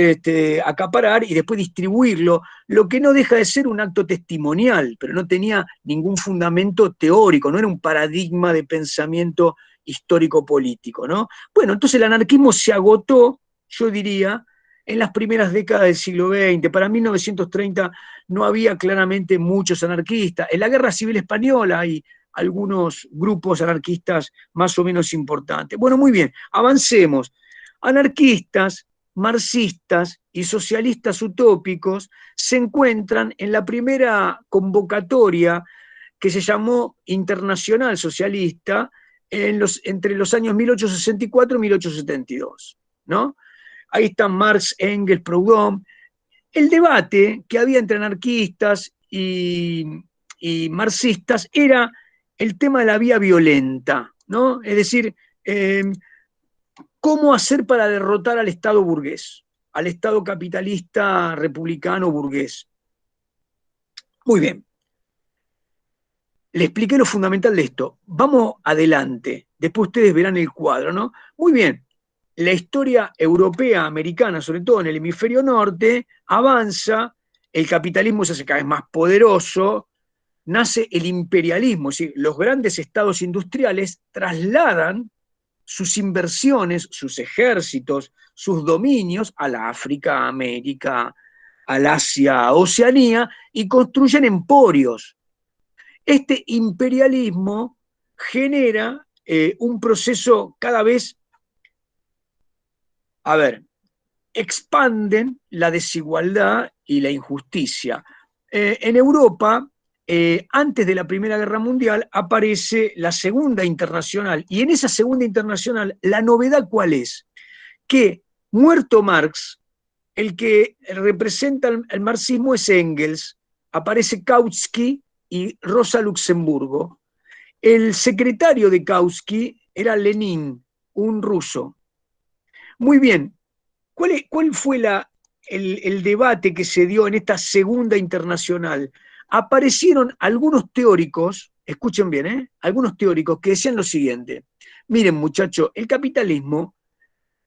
acaparar y después distribuirlo, lo que no deja de ser un acto testimonial, pero no tenía ningún fundamento teórico, no era un paradigma de pensamiento histórico-político, ¿no? Bueno, entonces el anarquismo se agotó, yo diría, en las primeras décadas del siglo XX. Para 1930 no había claramente muchos anarquistas. En la Guerra Civil Española hay algunos grupos anarquistas más o menos importantes. Bueno, muy bien, avancemos. Anarquistas, marxistas y socialistas utópicos se encuentran en la primera convocatoria que se llamó Internacional Socialista entre los años 1864 y 1872, ¿no? Ahí están Marx, Engels, Proudhon. El debate que había entre anarquistas y marxistas era el tema de la vía violenta, ¿no? Es decir, ¿cómo hacer para derrotar al Estado burgués, al Estado capitalista republicano burgués? Muy bien. Le expliqué lo fundamental de esto. Vamos adelante. Después ustedes verán el cuadro, ¿no? Muy bien. La historia europea, americana, sobre todo en el hemisferio norte, avanza, el capitalismo se hace cada vez más poderoso, nace el imperialismo, es decir, los grandes estados industriales trasladan sus inversiones, sus ejércitos, sus dominios a la África, América, al Asia, Oceanía, y construyen emporios. Este imperialismo genera un proceso cada vez, expanden la desigualdad y la injusticia. En Europa, antes de la Primera Guerra Mundial, aparece la Segunda Internacional, y en esa Segunda Internacional, la novedad ¿cuál es? Que muerto Marx, el que representa el marxismo es Engels, aparece Kautsky y Rosa Luxemburgo. El secretario de Kautsky era Lenin, un ruso. Muy bien, ¿cuál fue el debate que se dio en esta Segunda Internacional? Aparecieron algunos teóricos, escuchen bien, algunos teóricos que decían lo siguiente: miren muchachos, el capitalismo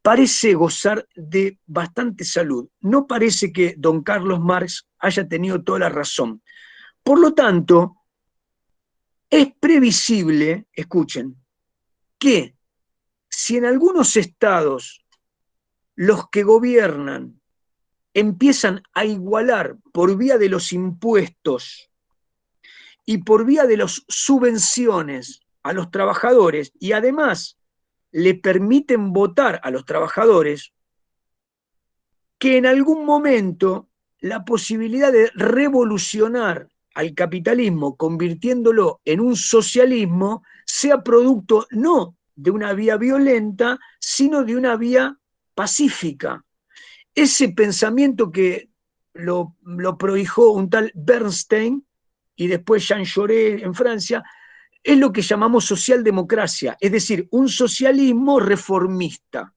parece gozar de bastante salud, no parece que don Carlos Marx haya tenido toda la razón. Por lo tanto, es previsible, escuchen, que si en algunos estados los que gobiernan empiezan a igualar por vía de los impuestos y por vía de las subvenciones a los trabajadores, y además le permiten votar a los trabajadores, que en algún momento la posibilidad de revolucionar al capitalismo convirtiéndolo en un socialismo sea producto no de una vía violenta, sino de una vía pacífica. Ese pensamiento que lo prohijó un tal Bernstein y después Jean Jaurès en Francia, es lo que llamamos socialdemocracia, es decir, un socialismo reformista.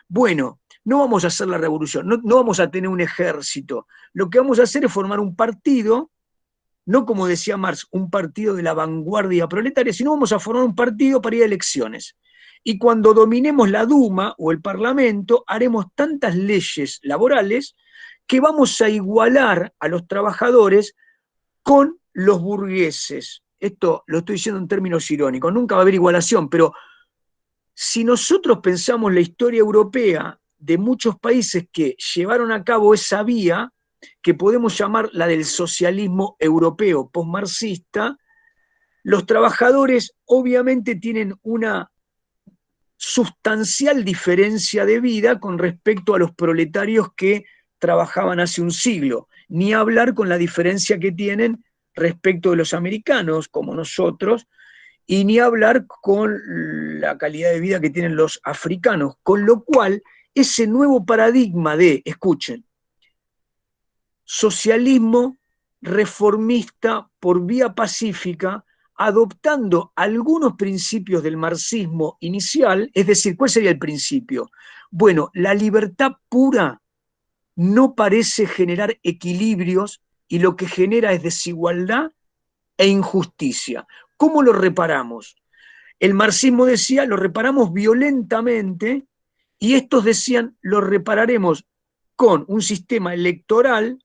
Bueno, no vamos a hacer la revolución, no vamos a tener un ejército. Lo que vamos a hacer es formar un partido, no como decía Marx, un partido de la vanguardia proletaria, sino vamos a formar un partido para ir a elecciones. Y cuando dominemos la Duma o el Parlamento, haremos tantas leyes laborales que vamos a igualar a los trabajadores con los burgueses. Esto lo estoy diciendo en términos irónicos, nunca va a haber igualación, pero si nosotros pensamos la historia europea de muchos países que llevaron a cabo esa vía, que podemos llamar la del socialismo europeo postmarxista, los trabajadores obviamente tienen una sustancial diferencia de vida con respecto a los proletarios que trabajaban hace un siglo, ni hablar con la diferencia que tienen respecto de los americanos, como nosotros, y ni hablar con la calidad de vida que tienen los africanos, con lo cual ese nuevo paradigma de, escuchen, socialismo reformista por vía pacífica, adoptando algunos principios del marxismo inicial, es decir, ¿cuál sería el principio? Bueno, la libertad pura no parece generar equilibrios y lo que genera es desigualdad e injusticia. ¿Cómo lo reparamos? El marxismo decía, lo reparamos violentamente, y estos decían, lo repararemos con un sistema electoral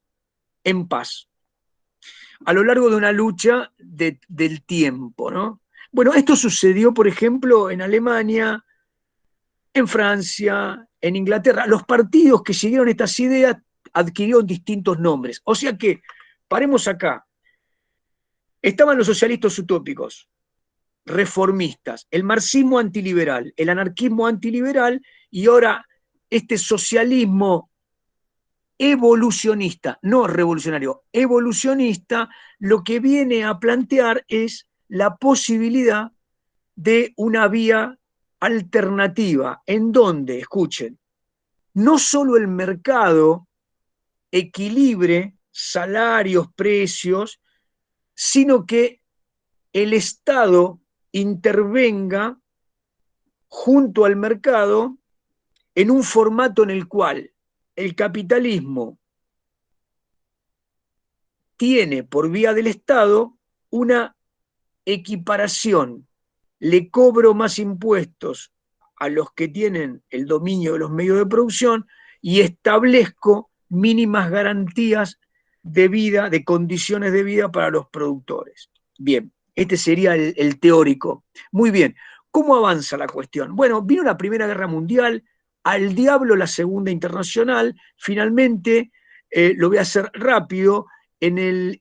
en paz, a lo largo de una lucha del tiempo, ¿no? Bueno, esto sucedió, por ejemplo, en Alemania, en Francia, en Inglaterra. Los partidos que siguieron estas ideas adquirieron distintos nombres. O sea que, paremos acá, estaban los socialistas utópicos, reformistas, el marxismo antiliberal, el anarquismo antiliberal, y ahora este socialismo evolucionista, no revolucionario, evolucionista, lo que viene a plantear es la posibilidad de una vía alternativa en donde, escuchen, no solo el mercado equilibre salarios, precios, sino que el Estado intervenga junto al mercado en un formato en el cual el capitalismo tiene por vía del Estado una equiparación. Le cobro más impuestos a los que tienen el dominio de los medios de producción y establezco mínimas garantías de vida, de condiciones de vida para los productores. Bien, este sería el teórico. Muy bien, ¿cómo avanza la cuestión? Bueno, vino la Primera Guerra Mundial, al diablo la Segunda Internacional, finalmente, lo voy a hacer rápido, en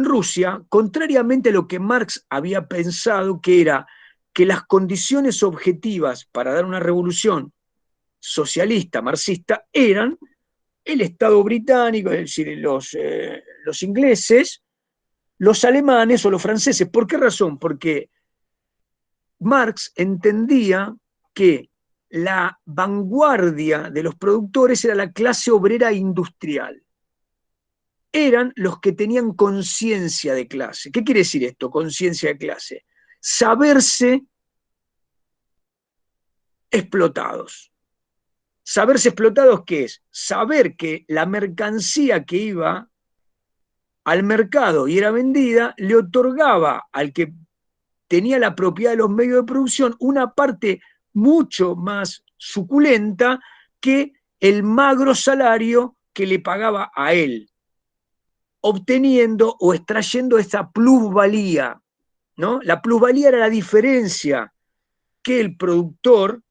Rusia, contrariamente a lo que Marx había pensado, que era que las condiciones objetivas para dar una revolución socialista, marxista, eran el Estado británico, es decir, los ingleses, los alemanes o los franceses. ¿Por qué razón? Porque Marx entendía que la vanguardia de los productores era la clase obrera industrial. Eran los que tenían conciencia de clase. ¿Qué quiere decir esto, conciencia de clase? Saberse explotados. Saberse explotados, ¿qué es? Saber que la mercancía que iba al mercado y era vendida le otorgaba al que tenía la propiedad de los medios de producción una parte mucho más suculenta que el magro salario que le pagaba a él, obteniendo o extrayendo esa plusvalía, ¿no? La plusvalía era la diferencia que al productor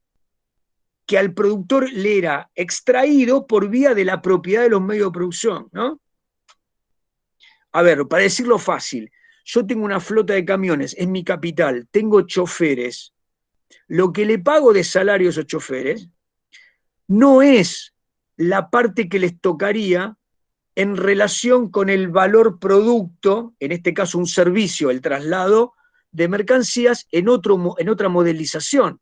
le era extraído por vía de la propiedad de los medios de producción, ¿no? A ver, para decirlo fácil, yo tengo una flota de camiones, es mi capital, tengo choferes. Lo que le pago de salario a esos choferes no es la parte que les tocaría en relación con el valor producto, en este caso un servicio, el traslado de mercancías en otra modelización.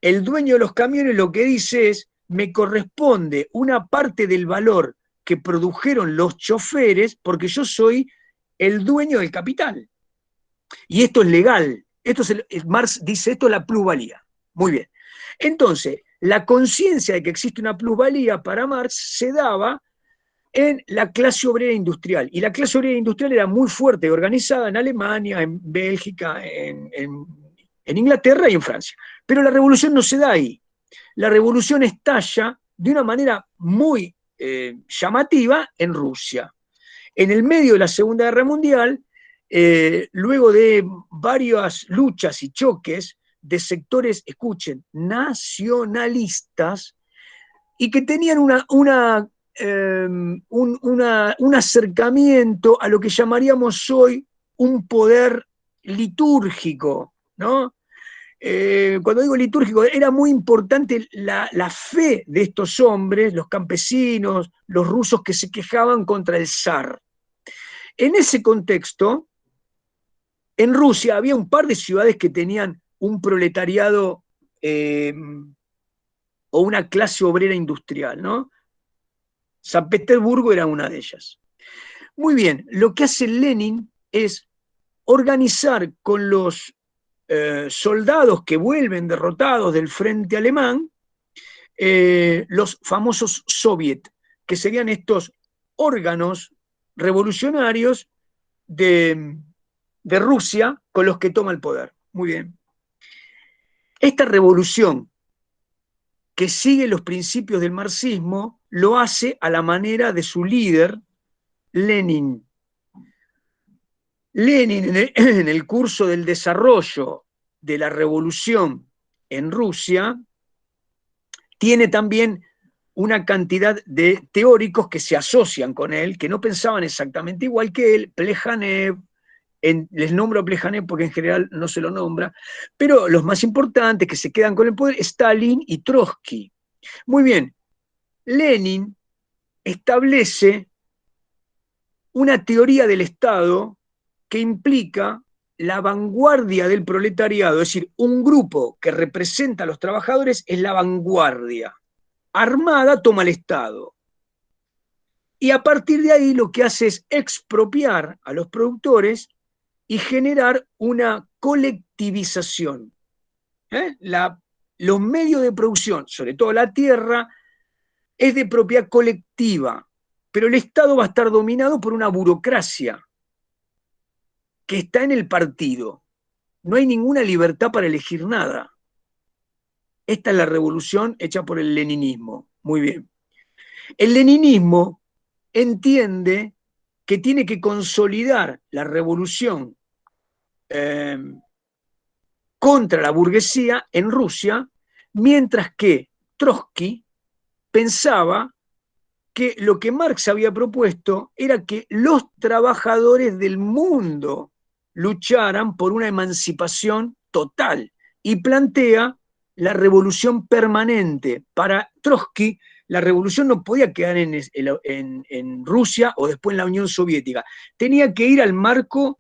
El dueño de los camiones lo que dice es, me corresponde una parte del valor que produjeron los choferes porque yo soy el dueño del capital. Y esto es legal. Marx dice, esto es la plusvalía. Muy bien. Entonces, la conciencia de que existe una plusvalía para Marx se daba en la clase obrera industrial. Y la clase obrera industrial era muy fuerte, organizada en Alemania, en Bélgica, en Inglaterra y en Francia. Pero la revolución no se da ahí. La revolución estalla de una manera muy llamativa en Rusia. En el medio de la Segunda Guerra Mundial, luego de varias luchas y choques de sectores, escuchen, nacionalistas, y que tenían un acercamiento a lo que llamaríamos hoy un poder litúrgico, ¿no? cuando digo litúrgico, era muy importante la fe de estos hombres, los campesinos, los rusos que se quejaban contra el zar. En ese contexto, en Rusia había un par de ciudades que tenían un proletariado o una clase obrera industrial, ¿no? San Petersburgo era una de ellas. Muy bien, lo que hace Lenin es organizar con los soldados que vuelven derrotados del frente alemán, los famosos soviet, que serían estos órganos revolucionarios de Rusia con los que toma el poder. Muy bien. Esta revolución que sigue los principios del marxismo lo hace a la manera de su líder, Lenin. Lenin, en el curso del desarrollo de la revolución en Rusia, tiene también una cantidad de teóricos que se asocian con él, que no pensaban exactamente igual que él. Plejanev, les nombro a Plejanev porque en general no se lo nombra, pero los más importantes que se quedan con el poder, Stalin y Trotsky. Muy bien, Lenin establece una teoría del Estado que implica la vanguardia del proletariado, es decir, un grupo que representa a los trabajadores es la vanguardia. Armada toma el Estado. Y a partir de ahí lo que hace es expropiar a los productores y generar una colectivización. Los medios de producción, sobre todo la tierra, es de propiedad colectiva, pero el Estado va a estar dominado por una burocracia que está en el partido. No hay ninguna libertad para elegir nada. Esta es la revolución hecha por el leninismo. Muy bien. El leninismo entiende que tiene que consolidar la revolución contra la burguesía en Rusia, mientras que Trotsky pensaba que lo que Marx había propuesto era que los trabajadores del mundo lucharan por una emancipación total y plantea la revolución permanente. Para Trotsky, la revolución no podía quedar en Rusia o después en la Unión Soviética, tenía que ir al marco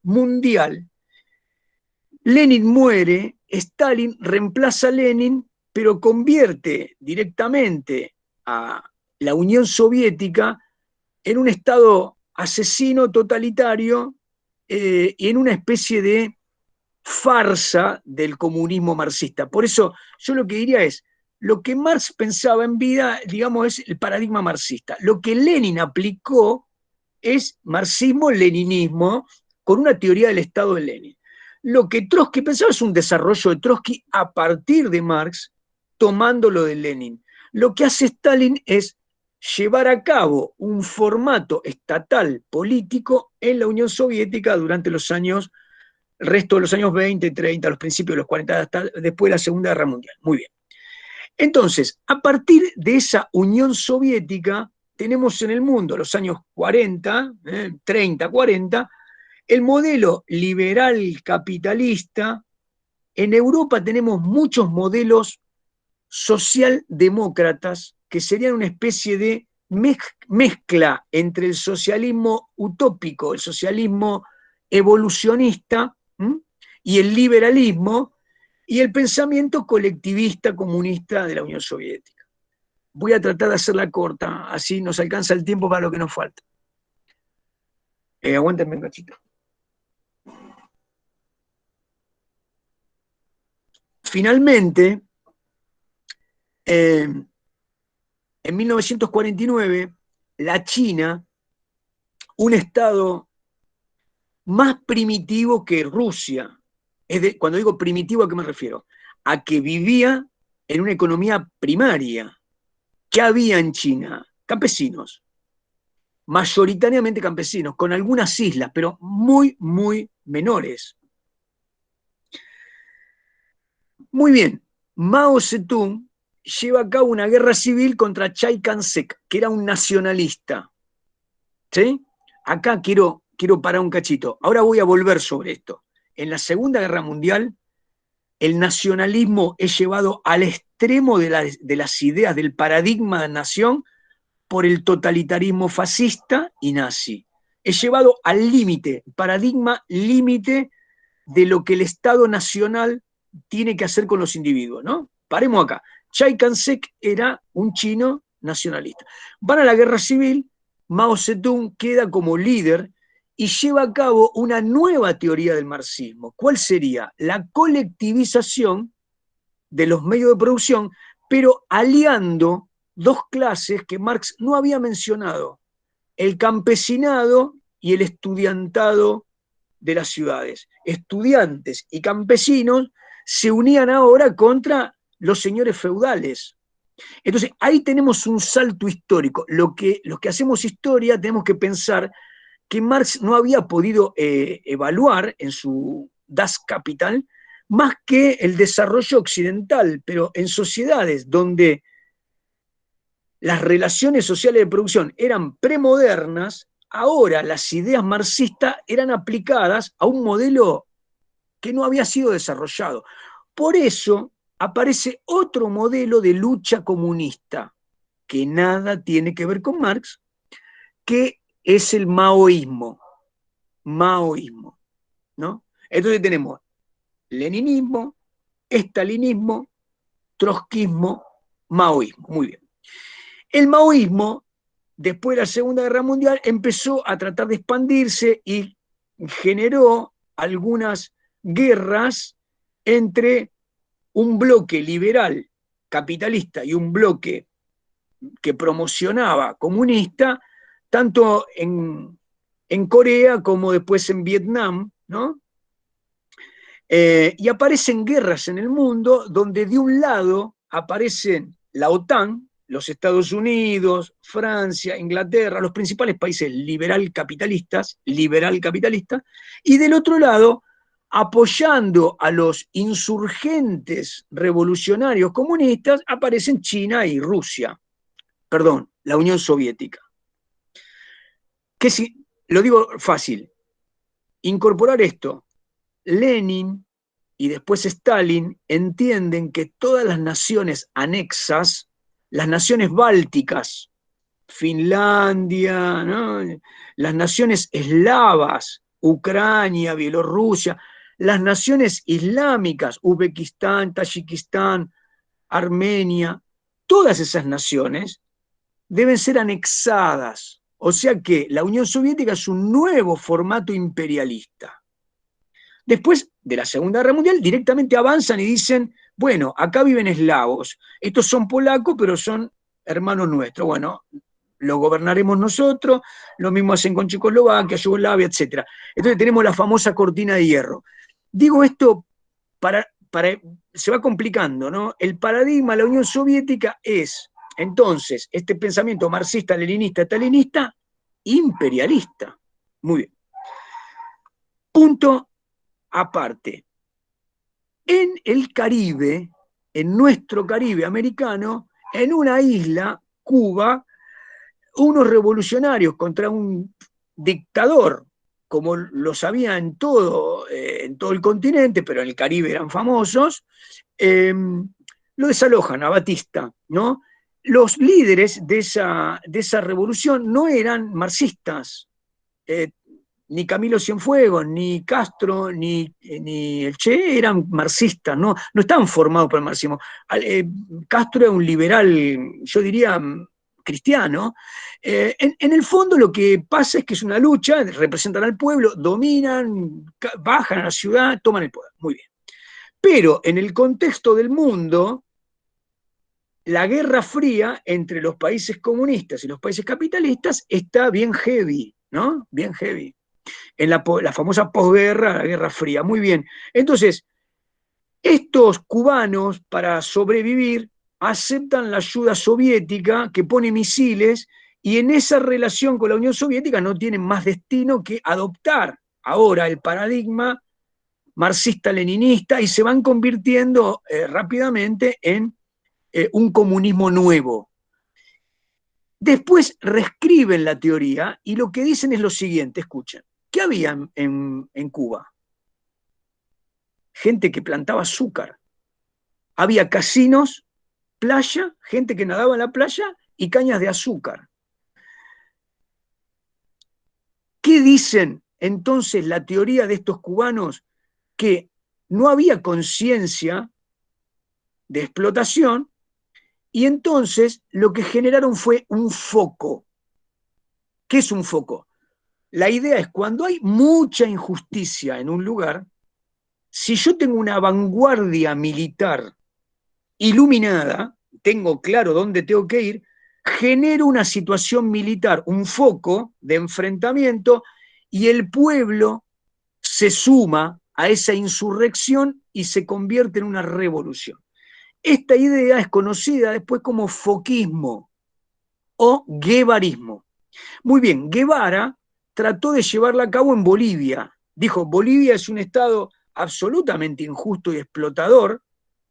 mundial. Lenin muere, Stalin reemplaza a Lenin, pero convierte directamente a la Unión Soviética en un Estado asesino totalitario y en una especie de farsa del comunismo marxista. Por eso yo lo que diría es, lo que Marx pensaba en vida, digamos, es el paradigma marxista. Lo que Lenin aplicó es marxismo-leninismo con una teoría del Estado de Lenin. Lo que Trotsky pensaba es un desarrollo de Trotsky a partir de Marx, tomándolo de Lenin. Lo que hace Stalin es llevar a cabo un formato estatal político en la Unión Soviética durante los años, el resto de los años 20, 30, los principios de los 40, hasta después de la Segunda Guerra Mundial. Muy bien. Entonces, a partir de esa Unión Soviética, tenemos en el mundo, los años 40, 30, 40, el modelo liberal capitalista. En Europa tenemos muchos modelos socialdemócratas que serían una especie de mezcla entre el socialismo utópico, el socialismo evolucionista y el liberalismo y el pensamiento colectivista comunista de la Unión Soviética. Voy a tratar de hacerla corta, así nos alcanza el tiempo para lo que nos falta. Aguántenme un cachito. Finalmente, en 1949, la China, un estado más primitivo que Rusia, cuando digo primitivo, ¿a qué me refiero? A que vivía en una economía primaria. ¿Qué había en China? Campesinos, mayoritariamente campesinos, con algunas islas, pero muy, muy menores. Muy bien, Mao Zedong lleva a cabo una guerra civil contra Chiang Kai-shek, que era un nacionalista. ¿Sí? Acá quiero parar un cachito. Ahora voy a volver sobre esto. En la Segunda Guerra Mundial, el nacionalismo es llevado al extremo de las ideas del paradigma de nación por el totalitarismo fascista y nazi. Es llevado al límite, paradigma límite de lo que el Estado nacional tiene que hacer con los individuos, ¿no? Paremos acá. Chiang Kai-shek era un chino nacionalista. Van a la guerra civil, Mao Zedong queda como líder y lleva a cabo una nueva teoría del marxismo. ¿Cuál sería? La colectivización de los medios de producción, pero aliando dos clases que Marx no había mencionado, el campesinado y el estudiantado de las ciudades. Estudiantes y campesinos se unían ahora contra los señores feudales. Entonces, ahí tenemos un salto histórico. Los que hacemos historia tenemos que pensar que Marx no había podido evaluar en su Das Kapital más que el desarrollo occidental, pero en sociedades donde las relaciones sociales de producción eran premodernas, ahora las ideas marxistas eran aplicadas a un modelo que no había sido desarrollado. Por eso aparece otro modelo de lucha comunista, que nada tiene que ver con Marx, que es el maoísmo. Maoísmo, ¿no? Entonces tenemos leninismo, estalinismo, trotskismo, maoísmo. Muy bien. El maoísmo, después de la Segunda Guerra Mundial, empezó a tratar de expandirse y generó algunas guerras entre un bloque liberal capitalista y un bloque que promocionaba comunista, tanto en Corea como después en Vietnam, ¿no? Y aparecen guerras en el mundo donde de un lado aparecen la OTAN, los Estados Unidos, Francia, Inglaterra, los principales países liberal capitalistas, y del otro lado, apoyando a los insurgentes revolucionarios comunistas, aparecen China y Rusia, perdón, la Unión Soviética. Que si, lo digo fácil, incorporar esto, Lenin y después Stalin entienden que todas las naciones anexas, las naciones bálticas, Finlandia, ¿no? Las naciones eslavas, Ucrania, Bielorrusia, las naciones islámicas, Uzbekistán, Tayikistán, Armenia, todas esas naciones deben ser anexadas. O sea que la Unión Soviética es un nuevo formato imperialista. Después de la Segunda Guerra Mundial, directamente avanzan y dicen, bueno, acá viven eslavos, estos son polacos, pero son hermanos nuestros. Bueno, lo gobernaremos nosotros, lo mismo hacen con Checoslovaquia, Yugoslavia, etc. Entonces tenemos la famosa cortina de hierro. Digo esto se va complicando, ¿no? El paradigma de la Unión Soviética es, entonces, este pensamiento marxista, leninista, stalinista, imperialista. Muy bien. Punto aparte. En el Caribe, en nuestro Caribe americano, en una isla, Cuba, unos revolucionarios contra un dictador, como los había en todo el continente, pero en el Caribe eran famosos, lo desalojan a Batista, ¿no? Los líderes de esa revolución no eran marxistas, ni Camilo Cienfuegos, ni Castro, ni el Che eran marxistas, no estaban formados por el marxismo. Castro era un liberal, yo diría, cristiano. En el fondo lo que pasa es que es una lucha, representan al pueblo, dominan, bajan a la ciudad, toman el poder. Muy bien. Pero en el contexto del mundo, la guerra fría entre los países comunistas y los países capitalistas está bien heavy, ¿no? Bien heavy. En la famosa posguerra, la Guerra Fría. Muy bien. Entonces, estos cubanos, para sobrevivir, aceptan la ayuda soviética que pone misiles y en esa relación con la Unión Soviética no tienen más destino que adoptar ahora el paradigma marxista-leninista y se van convirtiendo rápidamente en un comunismo nuevo. Después reescriben la teoría y lo que dicen es lo siguiente, escuchen. ¿Qué había en Cuba? gente que plantaba azúcar. Había casinos, playa, gente que nadaba en la playa y cañas de azúcar. ¿Qué dicen entonces la teoría de estos cubanos? Que no había conciencia de explotación y entonces lo que generaron fue un foco. ¿Qué es un foco? La idea es cuando hay mucha injusticia en un lugar, si yo tengo una vanguardia militar iluminada, tengo claro dónde tengo que ir, genero una situación militar, un foco de enfrentamiento y el pueblo se suma a esa insurrección y se convierte en una revolución. Esta idea es conocida después como foquismo o guevarismo. Muy bien, Guevara trató de llevarla a cabo en Bolivia. Dijo, Bolivia es un estado absolutamente injusto y explotador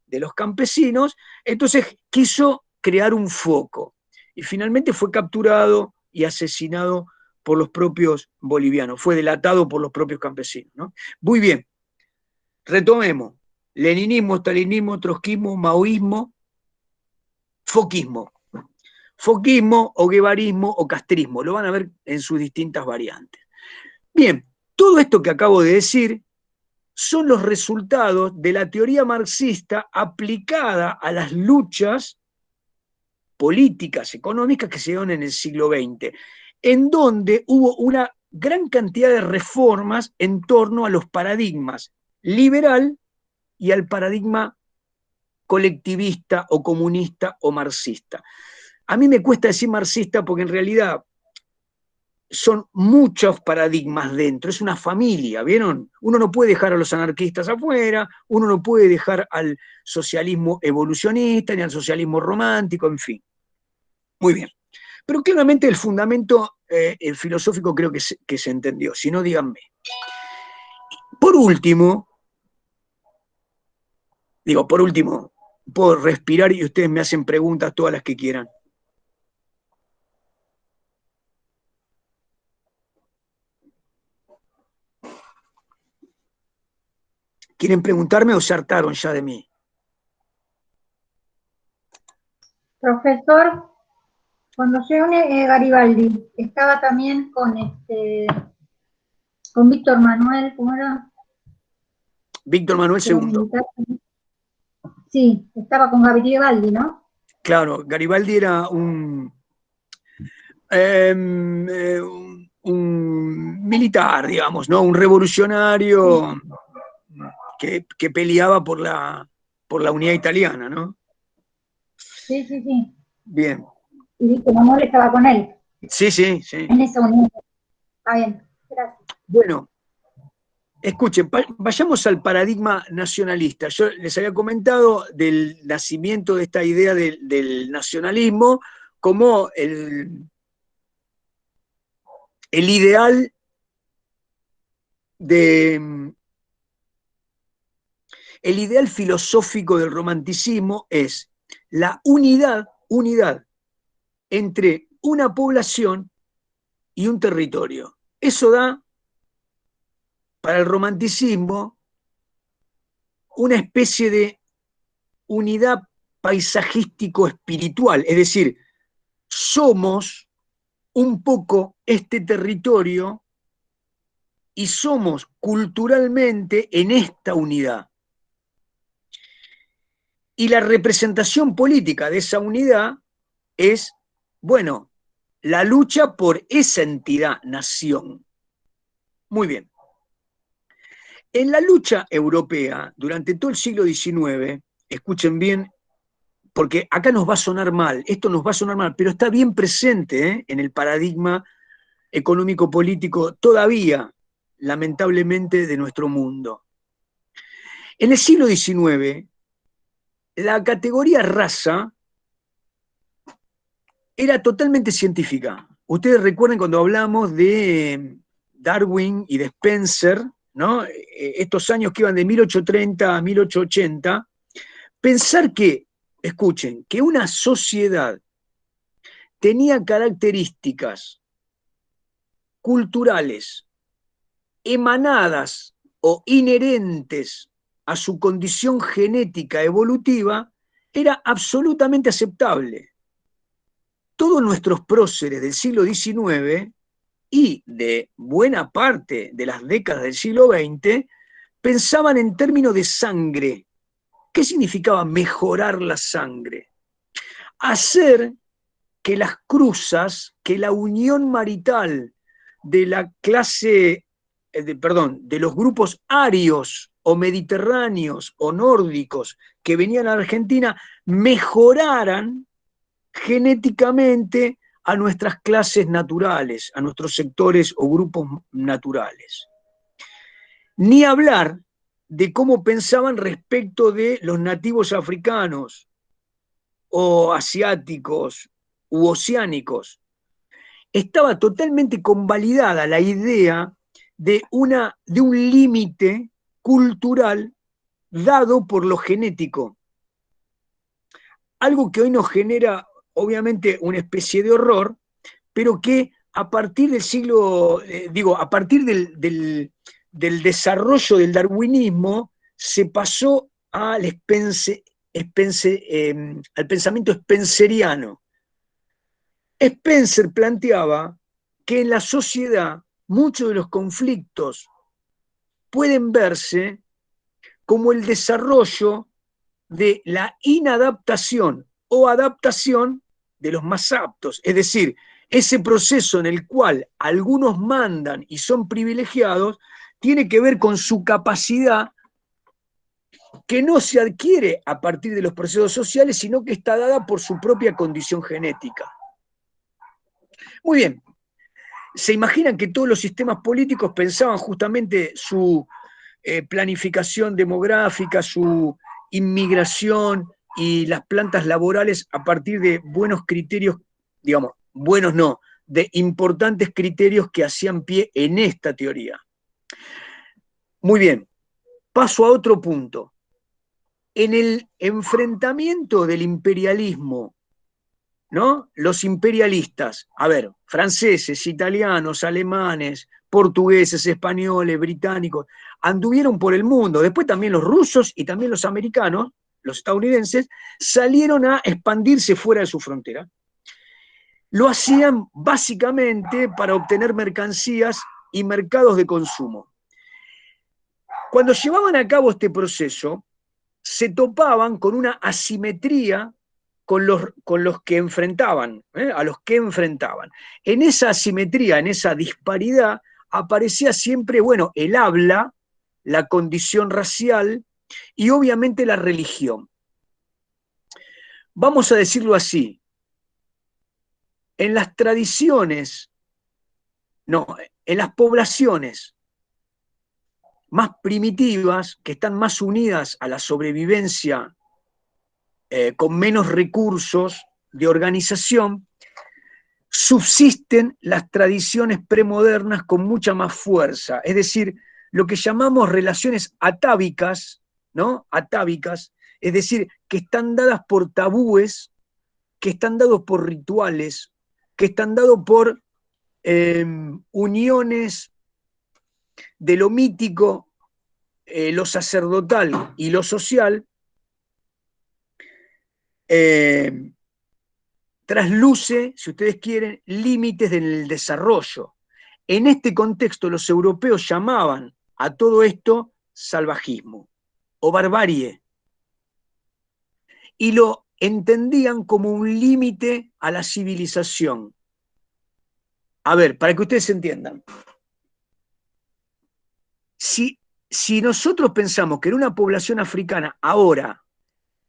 de los campesinos, entonces quiso crear un foco y finalmente fue capturado y asesinado por los propios bolivianos, fue delatado por los propios campesinos, ¿no? Muy bien, retomemos. Leninismo, stalinismo, trotskismo, maoísmo, foquismo. Foquismo o guevarismo o castrismo, lo van a ver en sus distintas variantes. Bien, todo esto que acabo de decir son los resultados de la teoría marxista aplicada a las luchas políticas, económicas que se dieron en el siglo XX, en donde hubo una gran cantidad de reformas en torno a los paradigmas liberal y al paradigma colectivista o comunista o marxista. A mí me cuesta decir marxista porque en realidad son muchos paradigmas dentro, es una familia, ¿vieron? Uno no puede dejar a los anarquistas afuera, uno no puede dejar al socialismo evolucionista ni al socialismo romántico, en fin. Muy bien. Pero claramente el fundamento el filosófico creo que se entendió, si no, díganme. Por último, puedo respirar y ustedes me hacen preguntas todas las que quieran. ¿Quieren preguntarme o se hartaron ya de mí? Profesor, cuando llegó Garibaldi, estaba también con Víctor Manuel, ¿cómo era? Víctor Manuel II. Sí, estaba con Garibaldi, ¿no? Claro, Garibaldi era un militar, digamos, ¿no? Un revolucionario que peleaba por la unidad italiana, ¿no? Sí, sí, sí. Bien. Y Víctor Manuel estaba con él. Sí, sí, sí. En esa unión. Está bien, gracias. Bueno, escuchen, vayamos al paradigma nacionalista. Yo les había comentado del nacimiento de esta idea del nacionalismo como el ideal el ideal filosófico del romanticismo es la unidad entre una población y un territorio. Eso da para el romanticismo una especie de unidad paisajístico-espiritual, es decir, somos un poco este territorio y somos culturalmente en esta unidad. Y la representación política de esa unidad es, bueno, la lucha por esa entidad, nación. Muy bien. En la lucha europea, durante todo el siglo XIX, escuchen bien, porque acá nos va a sonar mal, esto nos va a sonar mal, pero está bien presente en el paradigma económico-político todavía, lamentablemente, de nuestro mundo. En el siglo XIX, la categoría raza era totalmente científica. Ustedes recuerdan cuando hablamos de Darwin y de Spencer, ¿no? Estos años que iban de 1830 a 1880, pensar que, escuchen, que una sociedad tenía características culturales emanadas o inherentes a su condición genética evolutiva era absolutamente aceptable. Todos nuestros próceres del siglo XIX y de buena parte de las décadas del siglo XX pensaban en términos de sangre. ¿Qué significaba mejorar la sangre? Hacer que las cruzas, que la unión marital de la clase, de los grupos arios o mediterráneos o nórdicos que venían a la Argentina mejoraran genéticamente a nuestras clases naturales, a nuestros sectores o grupos naturales. Ni hablar de cómo pensaban respecto de los nativos africanos o asiáticos u oceánicos. Estaba totalmente convalidada la idea de un límite cultural dado por lo genético. Algo que hoy nos genera, obviamente, una especie de horror, pero que a partir del siglo, a partir del desarrollo del darwinismo, se pasó al pensamiento spenceriano. Spencer planteaba que en la sociedad muchos de los conflictos pueden verse como el desarrollo de la inadaptación o adaptación de los más aptos, es decir, ese proceso en el cual algunos mandan y son privilegiados tiene que ver con su capacidad que no se adquiere a partir de los procesos sociales, sino que está dada por su propia condición genética. Muy bien, se imaginan que todos los sistemas políticos pensaban justamente su planificación demográfica, su inmigración y las plantas laborales a partir de buenos criterios, digamos, buenos no, de importantes criterios que hacían pie en esta teoría. Muy bien, paso a otro punto. En el enfrentamiento del imperialismo, ¿no? Los imperialistas, a ver, franceses, italianos, alemanes, portugueses, españoles, británicos, anduvieron por el mundo. Después también los rusos y también los americanos, los estadounidenses, salieron a expandirse fuera de su frontera. Lo hacían básicamente para obtener mercancías y mercados de consumo. Cuando llevaban a cabo este proceso, se topaban con una asimetría con los que enfrentaban, a los que enfrentaban. En esa asimetría, en esa disparidad, aparecía siempre, bueno, el habla, la condición racial y obviamente la religión. Vamos a decirlo así, en las tradiciones, no, en las poblaciones más primitivas, que están más unidas a la sobrevivencia, con menos recursos de organización, subsisten las tradiciones premodernas con mucha más fuerza, es decir, lo que llamamos relaciones atávicas, ¿no? Atávicas, es decir, que están dadas por tabúes, que están dados por rituales, que están dados por uniones de lo mítico, lo sacerdotal y lo social, trasluce, si ustedes quieren, límites del desarrollo. En este contexto, los europeos llamaban a todo esto salvajismo o barbarie, y lo entendían como un límite a la civilización. A ver, para que ustedes entiendan, si nosotros pensamos que en una población africana ahora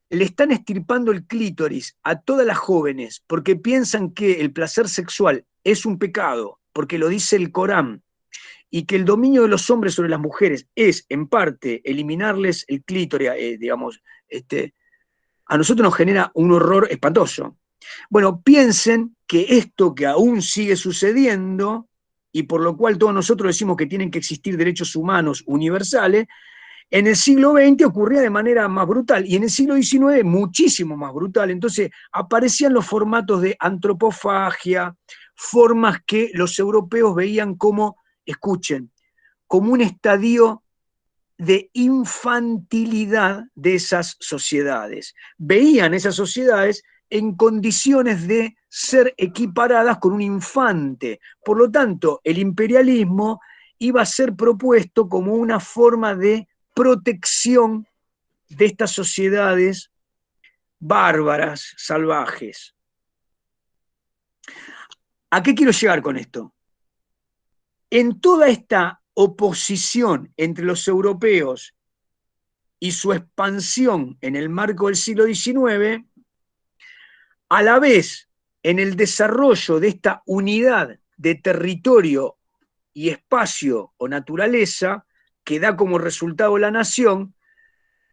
le están estirpando el clítoris a todas las jóvenes porque piensan que el placer sexual es un pecado, porque lo dice el Corán, y que el dominio de los hombres sobre las mujeres es, en parte, eliminarles el clítoris, a nosotros nos genera un horror espantoso. Bueno, piensen que esto que aún sigue sucediendo, y por lo cual todos nosotros decimos que tienen que existir derechos humanos universales, en el siglo XX ocurría de manera más brutal y en el siglo XIX muchísimo más brutal. Entonces aparecían los formatos de antropofagia, formas que los europeos veían como, escuchen, como un estadio de infantilidad de esas sociedades. Veían esas sociedades en condiciones de ser equiparadas con un infante. Por lo tanto, el imperialismo iba a ser propuesto como una forma de protección de estas sociedades bárbaras, salvajes. ¿A qué quiero llegar con esto? En toda esta oposición entre los europeos y su expansión en el marco del siglo XIX, a la vez en el desarrollo de esta unidad de territorio y espacio o naturaleza que da como resultado la nación,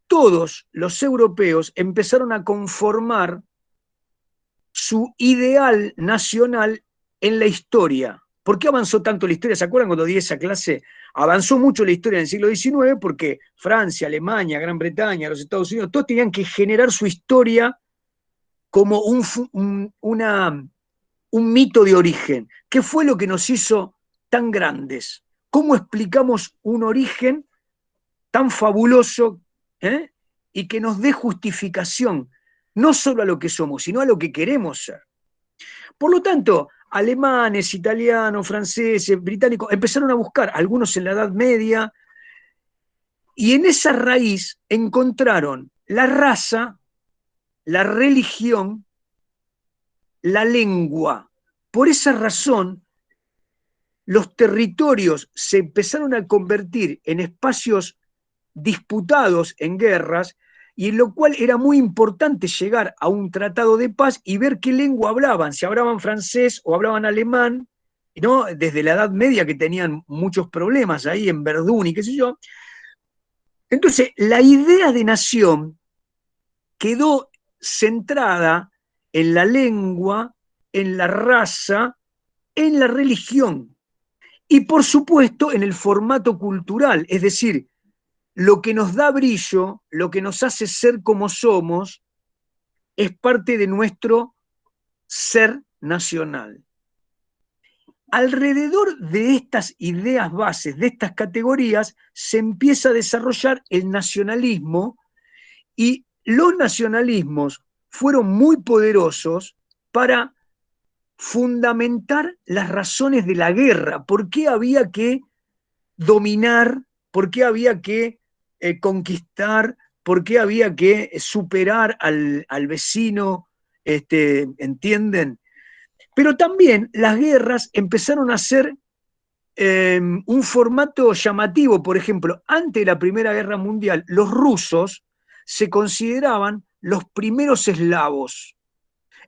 todos los europeos empezaron a conformar su ideal nacional en la historia. ¿Por qué avanzó tanto la historia? ¿Se acuerdan cuando di esa clase? Avanzó mucho la historia en el siglo XIX porque Francia, Alemania, Gran Bretaña, los Estados Unidos, todos tenían que generar su historia como un mito de origen. ¿Qué fue lo que nos hizo tan grandes? ¿Cómo explicamos un origen tan fabuloso y que nos dé justificación, no solo a lo que somos, sino a lo que queremos ser? Por lo tanto, alemanes, italianos, franceses, británicos empezaron a buscar, algunos en la Edad Media, y en esa raíz encontraron la raza, la religión, la lengua. Por esa razón, los territorios se empezaron a convertir en espacios disputados en guerras, y en lo cual era muy importante llegar a un tratado de paz y ver qué lengua hablaban, si hablaban francés o hablaban alemán, ¿no? Desde la Edad Media, que tenían muchos problemas ahí en Verdún y qué sé yo. Entonces, la idea de nación quedó centrada en la lengua, en la raza, en la religión y, por supuesto, en el formato cultural, es decir, lo que nos da brillo, lo que nos hace ser como somos, es parte de nuestro ser nacional. Alrededor de estas ideas bases, de estas categorías, se empieza a desarrollar el nacionalismo, y los nacionalismos fueron muy poderosos para fundamentar las razones de la guerra. ¿Por qué había que dominar? ¿Por qué había que conquistar? ¿Por qué había que superar al vecino? ¿Entienden? Pero también las guerras empezaron a ser un formato llamativo. Por ejemplo, antes de la Primera Guerra Mundial, los rusos se consideraban los primeros eslavos.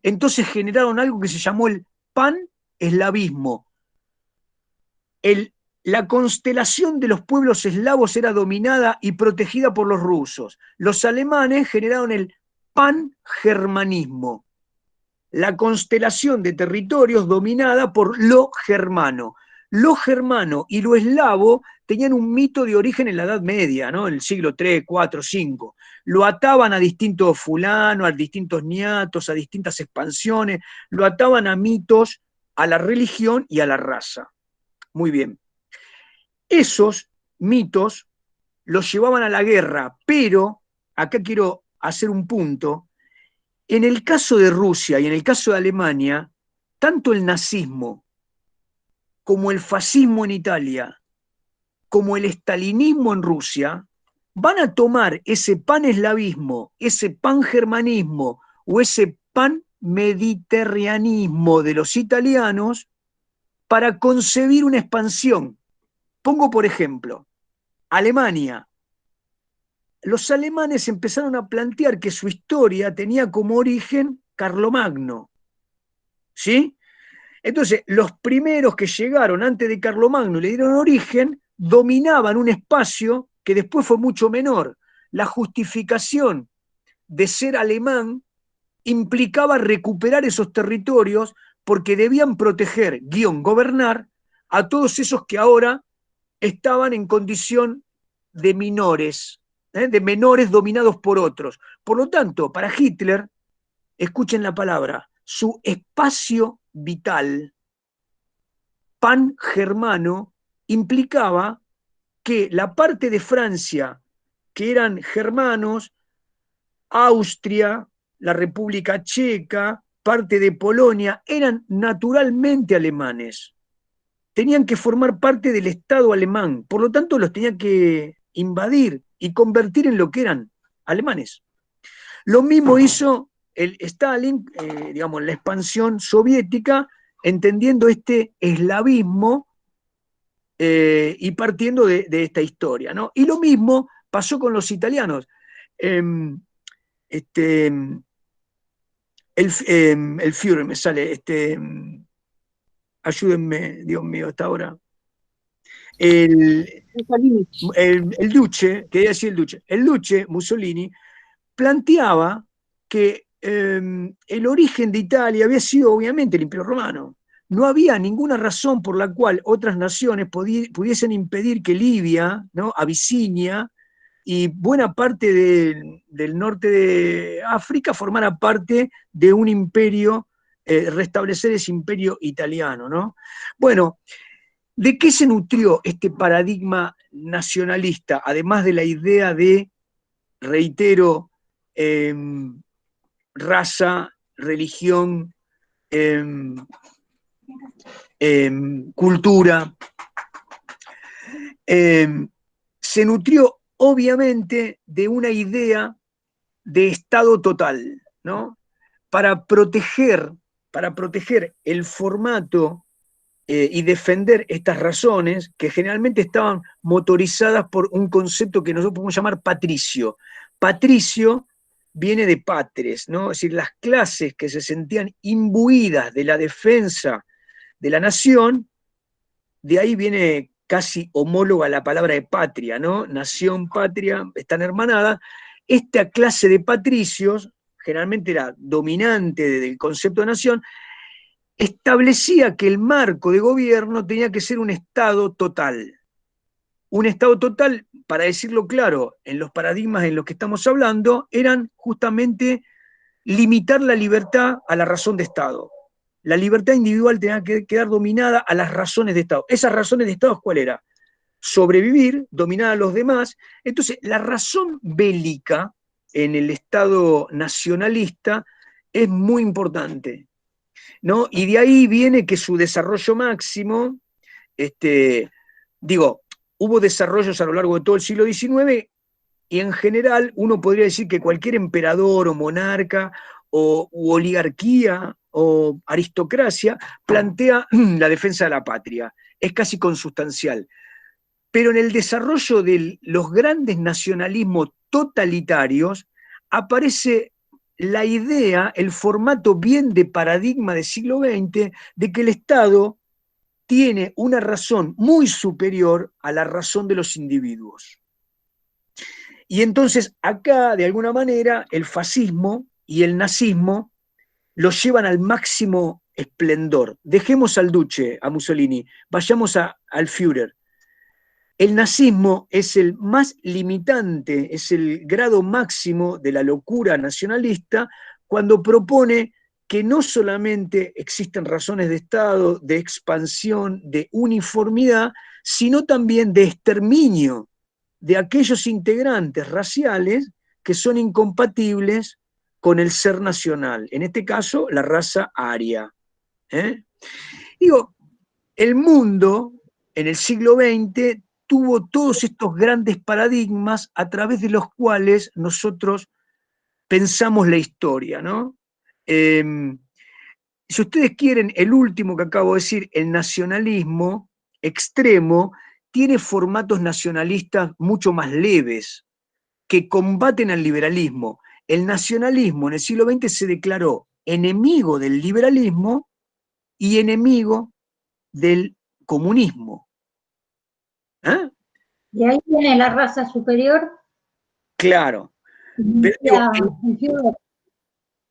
Entonces generaron algo que se llamó el pan-eslavismo. La constelación de los pueblos eslavos era dominada y protegida por los rusos. Los alemanes generaron el pangermanismo, la constelación de territorios dominada por lo germano. Lo germano y lo eslavo tenían un mito de origen en la Edad Media, ¿no? En el siglo III, IV, V. Lo ataban a distintos fulanos, a distintos niatos, a distintas expansiones, lo ataban a mitos, a la religión y a la raza. Muy bien. Esos mitos los llevaban a la guerra, pero acá quiero hacer un punto. En el caso de Rusia y en el caso de Alemania, tanto el nazismo como el fascismo en Italia, como el estalinismo en Rusia, van a tomar ese paneslavismo, ese pangermanismo o ese panmediterranismo de los italianos para concebir una expansión. Pongo por ejemplo, Alemania. Los alemanes empezaron a plantear que su historia tenía como origen Carlomagno. ¿Sí? Entonces, los primeros que llegaron antes de Carlomagno y le dieron origen, dominaban un espacio que después fue mucho menor. La justificación de ser alemán implicaba recuperar esos territorios porque debían proteger, gobernar, a todos esos que ahora estaban en condición de menores dominados por otros. Por lo tanto, para Hitler, escuchen la palabra, su espacio vital pangermano implicaba que la parte de Francia, que eran germanos, Austria, la República Checa, parte de Polonia, eran naturalmente alemanes. Tenían que formar parte del Estado alemán, por lo tanto los tenían que invadir y convertir en lo que eran, alemanes. Lo mismo hizo el Stalin, digamos, la expansión soviética, entendiendo este eslavismo y partiendo de esta historia, ¿no? Y lo mismo pasó con los italianos. El Führer me sale, ayúdenme, Dios mío, hasta ahora. El Duce, quería decir el Duce, Mussolini, planteaba que el origen de Italia había sido obviamente el Imperio Romano. No había ninguna razón por la cual otras naciones pudiesen impedir que Libia, ¿no?, Abisinia y buena parte del norte de África formara parte de un imperio, restablecer ese imperio italiano, ¿no? Bueno, ¿de qué se nutrió este paradigma nacionalista, además de la idea de, reitero, raza, religión, cultura? Se nutrió obviamente de una idea de Estado total, ¿no? Para proteger el formato y defender estas razones que generalmente estaban motorizadas por un concepto que nosotros podemos llamar patricio. Patricio viene de patres, ¿no? Es decir, las clases que se sentían imbuidas de la defensa de la nación, de ahí viene casi homóloga la palabra de patria, ¿no? Nación, patria, están hermanadas. Esta clase de patricios, generalmente era dominante del concepto de nación, establecía que el marco de gobierno tenía que ser un Estado total. Un Estado total, para decirlo claro, en los paradigmas en los que estamos hablando, eran justamente limitar la libertad a la razón de Estado. La libertad individual tenía que quedar dominada a las razones de Estado. ¿Esas razones de Estado cuál era? Sobrevivir, dominar a los demás. Entonces, la razón bélica en el Estado nacionalista es muy importante, ¿no? Y de ahí viene que su desarrollo máximo, hubo desarrollos a lo largo de todo el siglo XIX y en general uno podría decir que cualquier emperador o monarca o oligarquía o aristocracia plantea la defensa de la patria. Es casi consustancial. Pero en el desarrollo de los grandes nacionalismos totalitarios aparece la idea, el formato bien de paradigma del siglo XX, de que el Estado tiene una razón muy superior a la razón de los individuos. Y entonces acá, de alguna manera, el fascismo y el nazismo lo llevan al máximo esplendor. Dejemos al Duce, a Mussolini, vayamos al Führer. El nazismo es el más limitante, es el grado máximo de la locura nacionalista cuando propone que no solamente existen razones de Estado, de expansión, de uniformidad, sino también de exterminio de aquellos integrantes raciales que son incompatibles con el ser nacional, en este caso la raza aria. Digo, el mundo en el siglo XX tuvo todos estos grandes paradigmas a través de los cuales nosotros pensamos la historia, ¿no? Si ustedes quieren, el último que acabo de decir, el nacionalismo extremo, tiene formatos nacionalistas mucho más leves, que combaten al liberalismo. El nacionalismo en el siglo XX se declaró enemigo del liberalismo y enemigo del comunismo. ¿Eh? ¿Y ahí viene la raza superior? Claro. Pero, digo,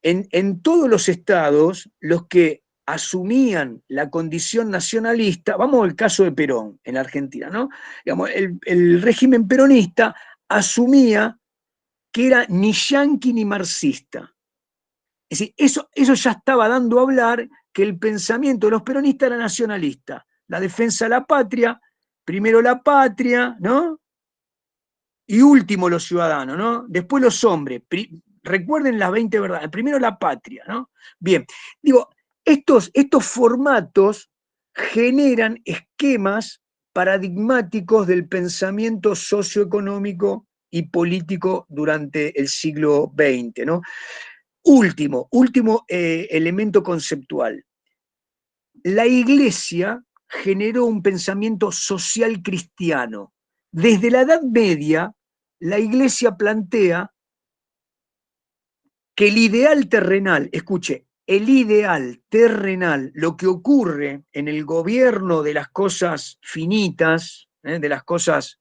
en todos los estados, los que asumían la condición nacionalista, vamos al caso de Perón en Argentina, ¿no? Digamos, el régimen peronista asumía que era ni yanqui ni marxista. Es decir, eso ya estaba dando a hablar que el pensamiento de los peronistas era nacionalista, la defensa de la patria, primero la patria, ¿no? Y último los ciudadanos, ¿no? Después los hombres. Recuerden las 20 verdades. Primero la patria, ¿no? Bien, digo, estos formatos generan esquemas paradigmáticos del pensamiento socioeconómico y político durante el siglo XX, ¿no? Último elemento conceptual. La Iglesia generó un pensamiento social cristiano. Desde la Edad Media, la Iglesia plantea que el ideal terrenal, escuche, el ideal terrenal, lo que ocurre en el gobierno de las cosas finitas, de las cosas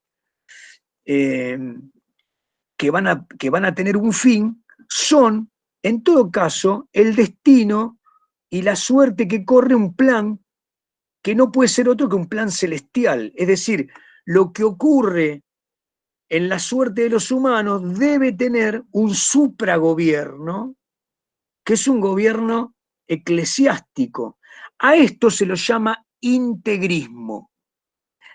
que van a tener un fin, son, en todo caso, el destino y la suerte que corre un plan que no puede ser otro que un plan celestial. Es decir, lo que ocurre en la suerte de los humanos debe tener un supragobierno, que es un gobierno eclesiástico. A esto se lo llama integrismo.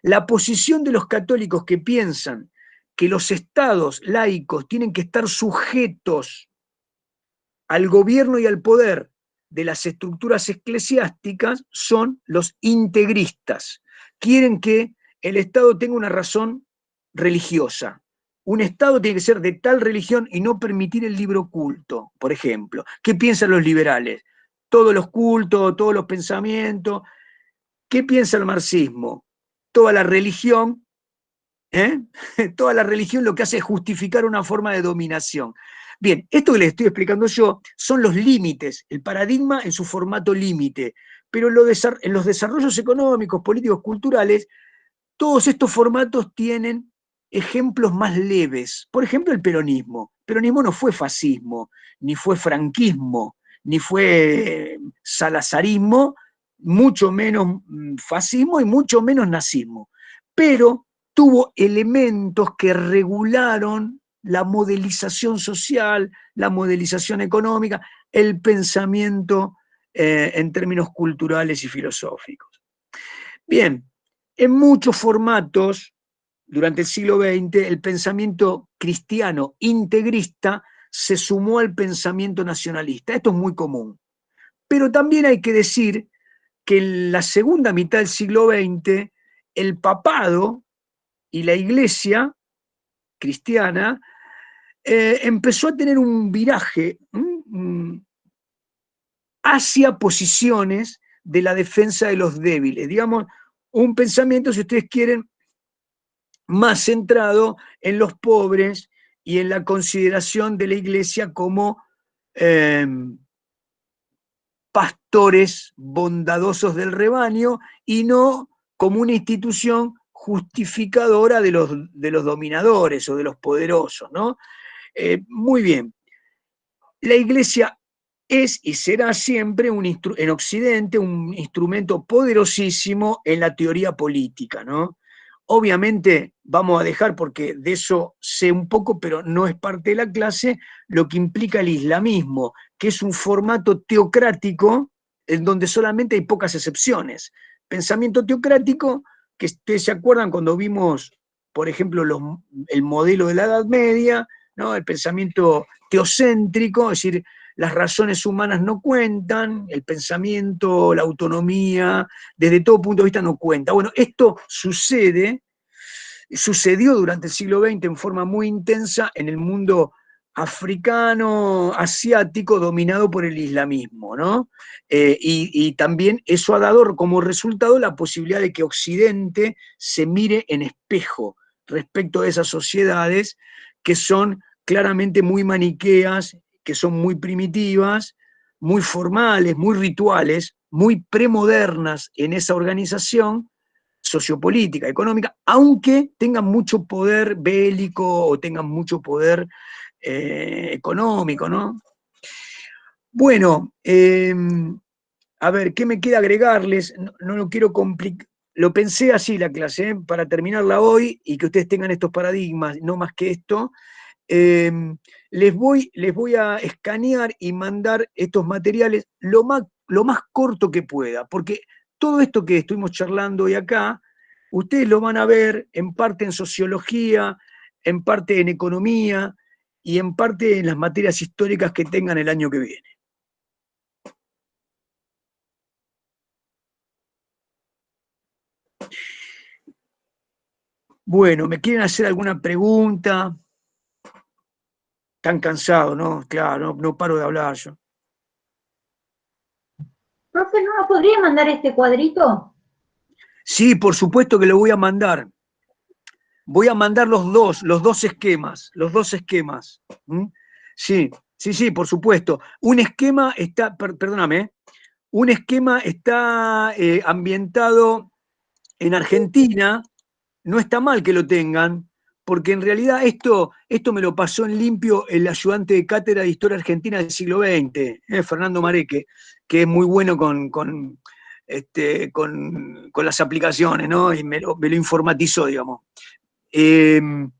La posición de los católicos que piensan que los estados laicos tienen que estar sujetos al gobierno y al poder de las estructuras eclesiásticas son los integristas. Quieren que el Estado tenga una razón religiosa. Un Estado tiene que ser de tal religión y no permitir el libro culto, por ejemplo. ¿Qué piensan los liberales? Todos los cultos, todos los pensamientos. ¿Qué piensa el marxismo? Toda la religión, toda la religión lo que hace es justificar una forma de dominación. Bien, esto que les estoy explicando yo son los límites, el paradigma en su formato límite, pero en los desarrollos económicos, políticos, culturales, todos estos formatos tienen ejemplos más leves. Por ejemplo, el peronismo. El peronismo no fue fascismo, ni fue franquismo, ni fue salazarismo, mucho menos fascismo y mucho menos nazismo. Pero tuvo elementos que regularon la modelización social, la modelización económica, el pensamiento en términos culturales y filosóficos. Bien, en muchos formatos, durante el siglo XX, el pensamiento cristiano integrista se sumó al pensamiento nacionalista. Esto es muy común. Pero también hay que decir que en la segunda mitad del siglo XX, el papado y la iglesia cristiana empezó a tener un viraje hacia posiciones de la defensa de los débiles. Digamos, un pensamiento, si ustedes quieren, más centrado en los pobres y en la consideración de la iglesia como pastores bondadosos del rebaño y no como una institución justificadora de los dominadores o de los poderosos, ¿no? Muy bien. La iglesia es y será siempre en Occidente un instrumento poderosísimo en la teoría política, ¿no? Obviamente vamos a dejar, porque de eso sé un poco, pero no es parte de la clase, lo que implica el islamismo, que es un formato teocrático en donde solamente hay pocas excepciones. Pensamiento teocrático, que ustedes se acuerdan cuando vimos, por ejemplo, el modelo de la Edad Media, ¿no? El pensamiento teocéntrico, es decir, las razones humanas no cuentan, el pensamiento, la autonomía, desde todo punto de vista no cuenta. Bueno, esto sucedió durante el siglo XX en forma muy intensa en el mundo africano, asiático, dominado por el islamismo, ¿no? Y también eso ha dado como resultado la posibilidad de que Occidente se mire en espejo respecto a esas sociedades que son claramente muy maniqueas, que son muy primitivas, muy formales, muy rituales, muy premodernas en esa organización sociopolítica, económica, aunque tengan mucho poder bélico o tengan mucho poder económico, ¿no? Bueno, a ver, ¿qué me queda agregarles? No lo quiero complicar. Lo pensé así la clase, para terminarla hoy y que ustedes tengan estos paradigmas, no más que esto. Les voy a escanear y mandar estos materiales lo más corto que pueda, porque todo esto que estuvimos charlando hoy acá ustedes lo van a ver en parte en sociología, en parte en economía y en parte en las materias históricas que tengan el año que viene. Bueno, ¿me quieren hacer alguna pregunta? Están cansados, ¿no? Claro, no paro de hablar yo. Profe, ¿no nos podría mandar este cuadrito? Sí, por supuesto que lo voy a mandar. Voy a mandar los dos esquemas. ¿Mm? Sí, por supuesto. Un esquema está, perdóname, un esquema está ambientado en Argentina. No está mal que lo tengan, porque en realidad esto me lo pasó en limpio el ayudante de cátedra de Historia Argentina del siglo XX, Fernando Mareque, que es muy bueno con las aplicaciones, ¿no? Y me lo informatizó, digamos. Si bien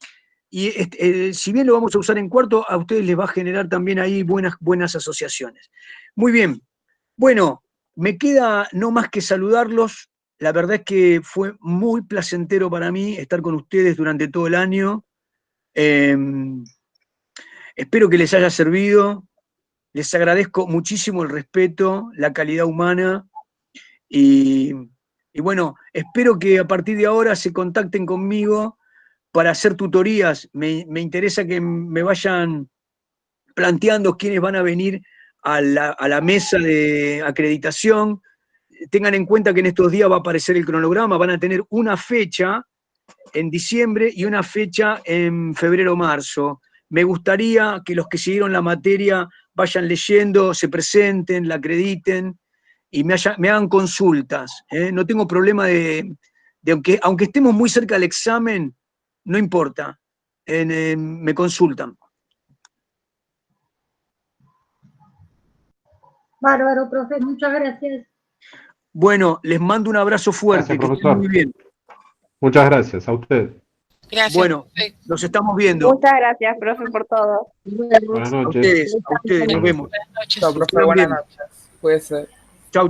lo vamos a usar en cuarto, a ustedes les va a generar también ahí buenas asociaciones. Muy bien. Bueno, me queda no más que saludarlos. La verdad es que fue muy placentero para mí estar con ustedes durante todo el año. Espero que les haya servido. Les agradezco muchísimo el respeto, la calidad humana y bueno, espero que a partir de ahora se contacten conmigo para hacer tutorías. Me interesa que me vayan planteando quiénes van a venir a la mesa de acreditación. Tengan en cuenta que en estos días va a aparecer el cronograma, van a tener una fecha en diciembre y una fecha en febrero-marzo. Me gustaría que los que siguieron la materia vayan leyendo, se presenten, la acrediten y me hagan consultas. No tengo problema de aunque estemos muy cerca del examen, no importa, me consultan. Bárbaro, profe, muchas gracias. Bueno, les mando un abrazo fuerte, Gracias, que estén profesor. muy bien. Muchas gracias a usted. Gracias. Bueno, nos estamos viendo. Muchas gracias, profe, por todo. Buenas A noches. ustedes, nos vemos. Buenas noches. Chao, profe, Estén buenas bien. noches. Puede ser.